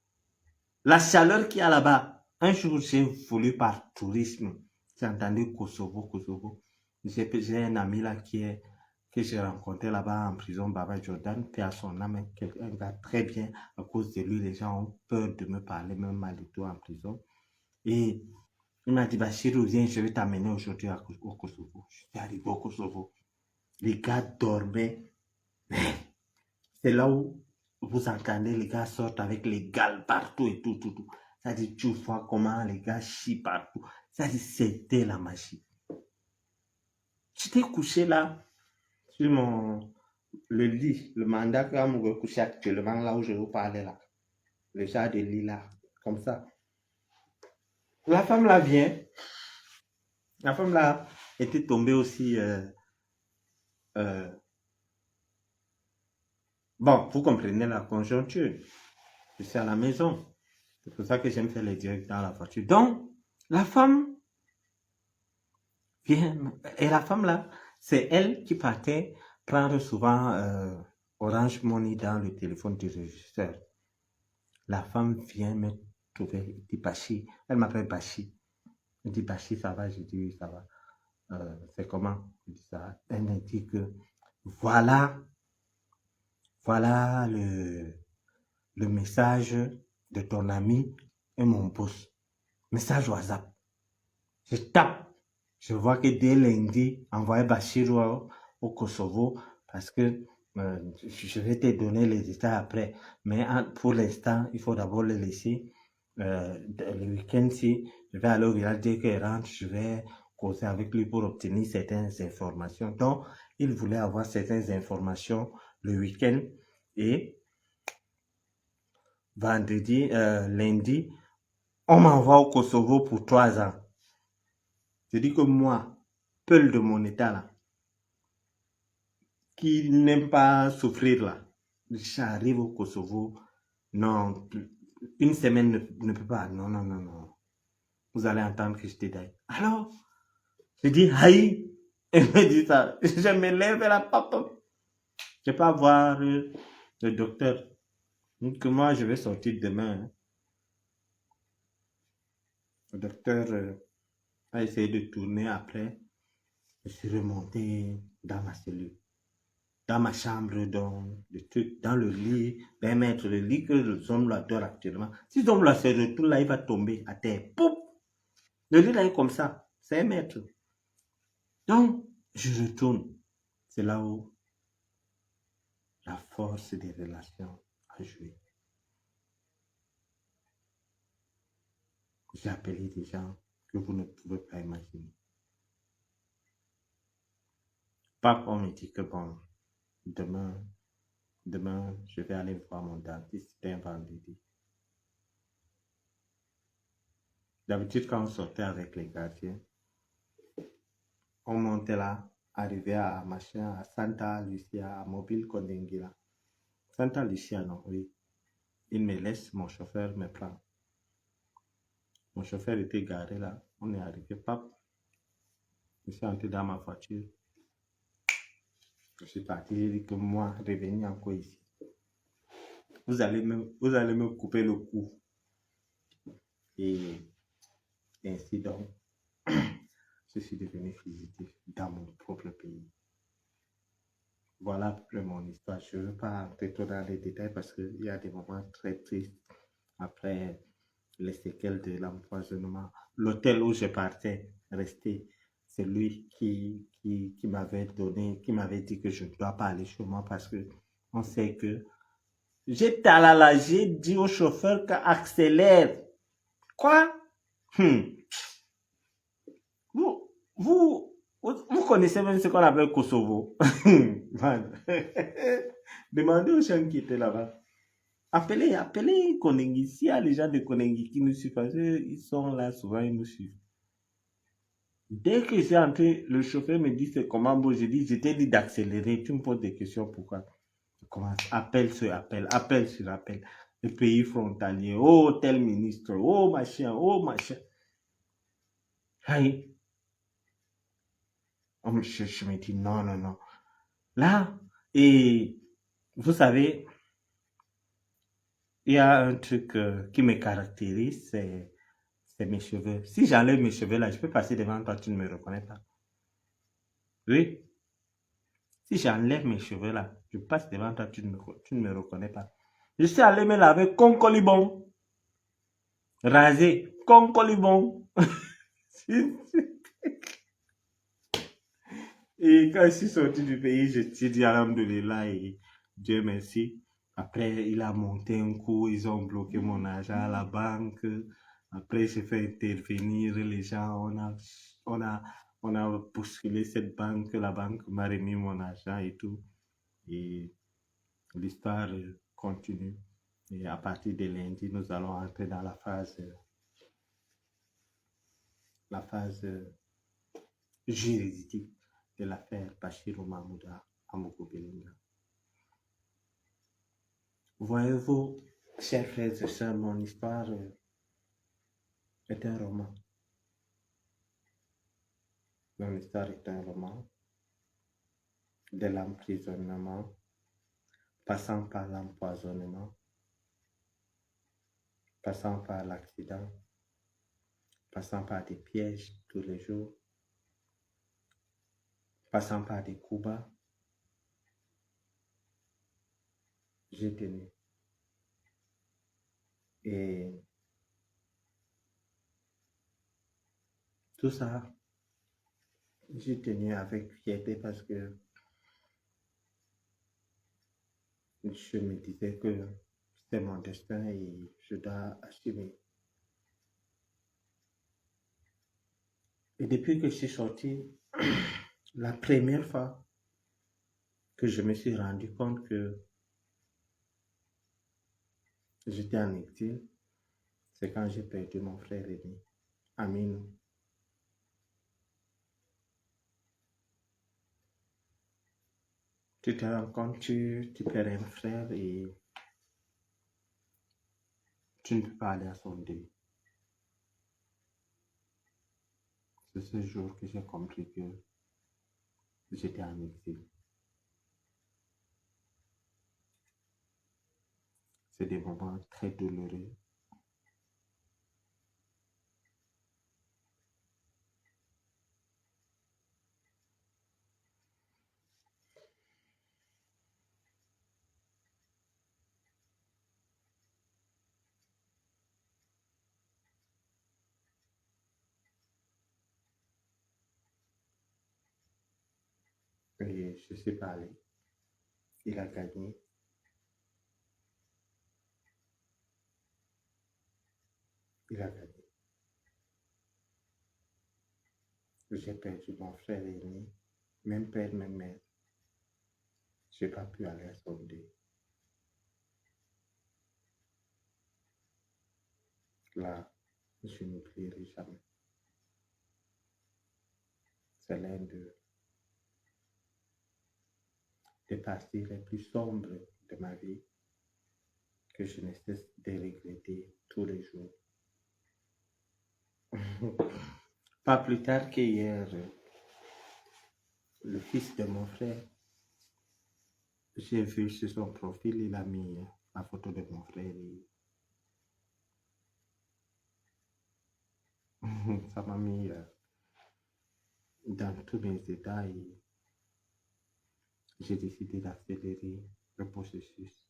la chaleur qu'il y a là-bas. Un jour, j'ai voulu par tourisme. J'ai entendu Kosovo. J'ai un ami là qui est que j'ai rencontré là-bas en prison, Baba Jordan, paix à son âme, un gars très bien. À cause de lui, les gens ont peur de me parler, même mal du tout en prison. Et il m'a dit, Bachirou, viens, je vais t'amener aujourd'hui au Kosovo. Je suis arrivé au Kosovo. Les gars dormaient. C'est là où vous entendez les gars sortent avec les gales partout et tout, tout, tout. Ça dit, tu vois comment les gars chient partout. Ça dit, c'était la magie. J'étais couché là, sur le lit, le mandat que je couché actuellement, là où je vous parlais là. Le genre de lit là, comme ça. La femme là vient. La femme là était tombée aussi. Bon, vous comprenez la conjoncture. Je suis à la maison. C'est pour ça que j'aime faire les directs dans la voiture. Donc, la femme vient. Et la femme là, c'est elle qui partait prendre souvent Orange Money dans le téléphone du régisseur. La femme vient me trouver. Elle dit Bachi. Elle m'appelle Bachi. Elle dit Bachi, ça va? Je dis oui, ça va. C'est comment? Je dis ça. Elle me dit que voilà le message de ton ami et mon boss. Message WhatsApp. Je tape. Je vois que dès lundi, envoyé Bachir au Kosovo parce que je vais te donner les détails après. Mais pour l'instant, il faut d'abord le laisser. Le week-end-ci, je vais aller au village dès qu'il rentre. Je vais causer avec lui pour obtenir certaines informations. Donc, il voulait avoir certaines informations le week-end et vendredi, lundi, on m'envoie au Kosovo pour 3 ans. Je dis que moi, peul de mon état là, qui n'aime pas souffrir là, j'arrive au Kosovo, non, une semaine ne peut pas, non, non, non, non. Vous allez entendre que je détaille. Alors, je dis, aïe, elle me dit ça, je me lève et la papa. Je ne vais pas voir le docteur. Donc moi, je vais sortir demain. Hein. Le docteur a essayé de tourner après. Je suis remonté dans ma cellule, dans ma chambre, dans le lit, ben mettre le lit que le homme l'adore actuellement. Si l'homme là se retourne là, il va tomber à terre. Poup! Le lit là est comme ça, c'est 1 mètre. Donc, je retourne. C'est là où la force des relations a joué. J'ai appelé des gens que vous ne pouvez pas imaginer. Pas on me dit que bon, demain, je vais aller voir mon dentiste, c'était un vendredi. D'habitude, quand on sortait avec les gardiens, on montait là, arrivé à machin, à Santa Lucia, à Mobile Kondengila. Santa Lucia, non, oui. Il me laisse, mon chauffeur me prend. Mon chauffeur était garé là, on est arrivé, pap. Je suis entré dans ma voiture. Je suis parti, j'ai dit que moi, revenir encore ici. Vous allez me couper le cou. Et ainsi donc, je suis devenu fugitif dans mon propre pays. Voilà mon histoire. Je ne veux pas entrer trop dans les détails parce qu'il y a des moments très tristes après les séquelles de l'empoisonnement. L'hôtel où je partais, resté, c'est lui qui m'avait dit que je ne dois pas aller chez moi parce que on sait que j'étais là, j'ai dit au chauffeur qu'accélère. Quoi? Vous connaissez même ce qu'on appelle Kosovo. Demandez aux gens qui étaient là-bas. Appelez Konengi. S'il y a les gens de Konengi qui nous suivent, parce qu'ils sont là souvent, ils nous suivent. Dès que j'ai entré, le chauffeur me dit c'est comment bon. Je dis, je t'ai dit d'accélérer. Tu me poses des questions, pourquoi? Je commence, appel sur appel. Le pays frontalier, oh tel ministre, oh machin. Aïe. Je me dis non, non, non. Là, et vous savez, il y a un truc qui me caractérise, c'est mes cheveux. Si j'enlève mes cheveux là, je peux passer devant toi, tu ne me reconnais pas. Oui. Si j'enlève mes cheveux là, je passe devant toi, tu ne me reconnais pas. Je suis allé me laver concolibon, rasé, concolibon. Et quand je suis sorti du pays, je suis dit alhamdoulilah et Dieu merci. Après, il a monté un coup, ils ont bloqué mon argent à la banque. Après, j'ai fait intervenir les gens. On a, on a bousculé cette banque. La banque m'a remis mon argent et tout. Et l'histoire continue. Et à partir de lundi, nous allons entrer dans la phase juridique de l'affaire Bachirou Mahmouda Amougou Belinga. Voyez-vous, chers frères et sœurs, mon histoire est un roman. Mon histoire est un roman de l'emprisonnement, passant par l'empoisonnement, passant par l'accident, passant par des pièges tous les jours, passant par des coups bas. J'ai tenu. Et tout ça, j'ai tenu avec fierté parce que je me disais que c'est mon destin et je dois assumer. Et depuis que je suis sorti, la première fois que je me suis rendu compte que j'étais en exil, c'est quand j'ai perdu mon frère aîné, Aminou. Tu te rends compte, tu perds un frère et tu ne peux pas aller à son deuil. C'est ce jour que j'ai compris que j'étais en exil. C'est des moments très douloureux. Et je suis pas allé. Il a gagné. Il a gagné. J'ai perdu mon frère aîné, même père, même mère. Je n'ai pas pu aller à son deuil. Là, je n'oublierai jamais. C'est l'un des parties les plus sombres de ma vie que je ne cesse de regretter tous les jours. Pas plus tard qu'hier, le fils de mon frère, j'ai vu sur son profil, il a mis la photo de mon frère. Et ça m'a mis dans tous mes états et j'ai décidé d'accélérer le processus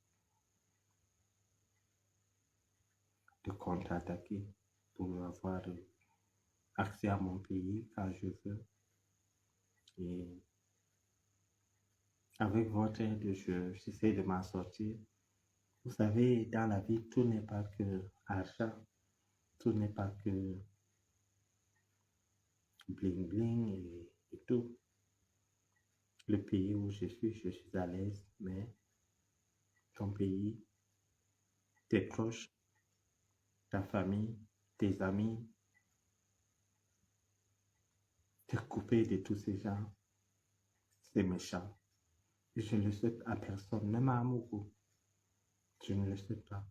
de contre-attaquer pour avoir accès à mon pays quand je veux. Et avec votre aide, j'essaie de m'en sortir. Vous savez, dans la vie, tout n'est pas que argent, tout n'est pas que bling bling et tout. Le pays où je suis à l'aise, mais ton pays, tes proches, ta famille, tes amis, te couper de tous ces gens, c'est méchant. Et je ne le souhaite à personne, même à Amougou. Je ne le souhaite pas.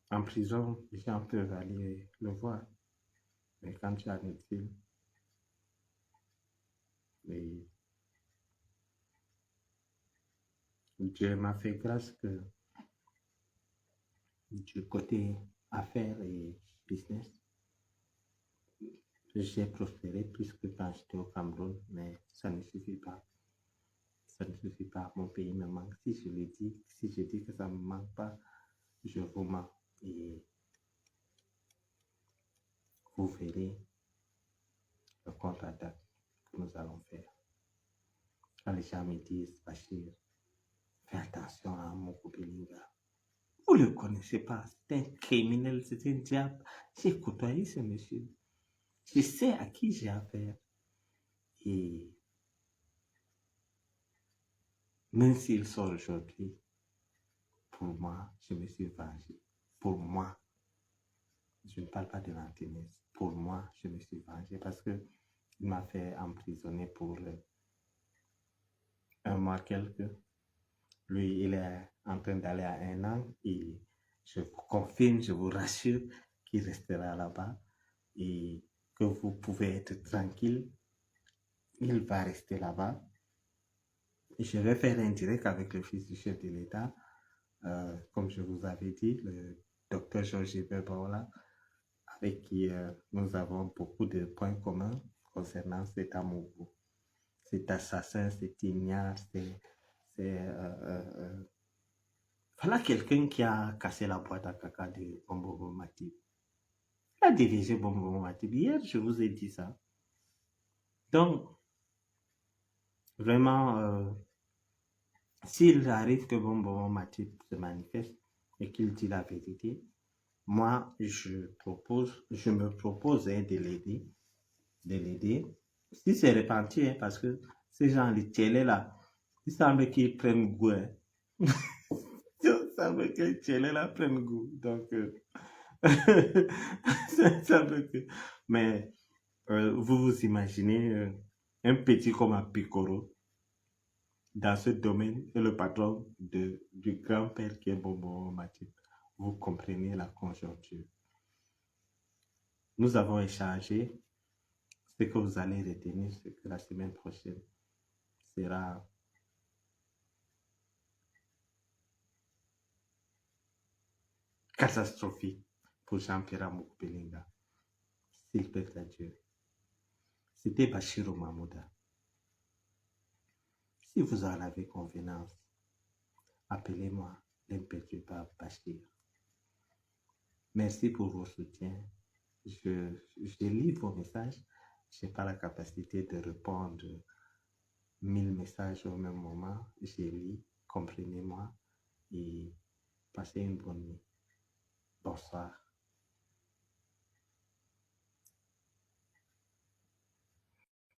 En prison, les gens peuvent aller le voir. Mais quand tu es en exil, et Dieu m'a fait grâce que du côté affaires et business, j'ai prospéré plus que quand j'étais au Cameroun, mais ça ne suffit pas. ça ne suffit pas. Mon pays me manque. Si je le dis, si je dis que ça ne me manque pas, je vous mens. Et vous verrez le contre-attaque que nous allons faire. Quand les gens me disent, Bachir, fais attention à Moko Belinga. Vous ne le connaissez pas, c'est un criminel, c'est un diable. J'ai côtoyé ce monsieur. Je sais à qui j'ai affaire. Et même s'il sort aujourd'hui, pour moi, je me suis vengé. Pour moi, je ne parle pas de l'antenniste. Pour moi, je me suis vengé parce que il m'a fait emprisonner pour un mois quelque. Lui, il est en train d'aller à 1 an et je vous confirme, je vous rassure qu'il restera là-bas et que vous pouvez être tranquille. Il va rester là-bas. Je vais faire un direct avec le fils du chef de l'État. Comme je vous avais dit, le docteur Georges Baola, avec qui nous avons beaucoup de points communs concernant cet amour, cet assassin, cet ignare, voilà quelqu'un qui a cassé la boîte à caca de Bombo Matip. Il a dirigé Bombo Matip. Hier, je vous ai dit ça. Donc, vraiment, s'il arrive que Bombo Matip se manifeste et qu'il dit la vérité, moi, je me propose de l'aider. Si c'est repenti, parce que ces gens, les télés là, il semble qu'ils prennent goût. Il semble que les télés là prennent goût. Donc, ça semble que... Mais vous vous imaginez un petit comme un Picoro dans ce domaine et le patron du grand-père qui est Bobo Matip. Vous comprenez la conjoncture. Nous avons échangé. Ce que vous allez retenir, c'est que la semaine prochaine sera catastrophique pour Jean-Pierre Moko Belinga. S'il plaît à Dieu. C'était Bachirou Mahmouda. Si vous en avez convenance, appelez-moi l'imperturbable Bachir. Merci pour vos soutiens. Je lis vos messages. Je n'ai pas la capacité de répondre 1000 messages au même moment. Je lis, comprenez-moi et passez une bonne nuit. Bonsoir.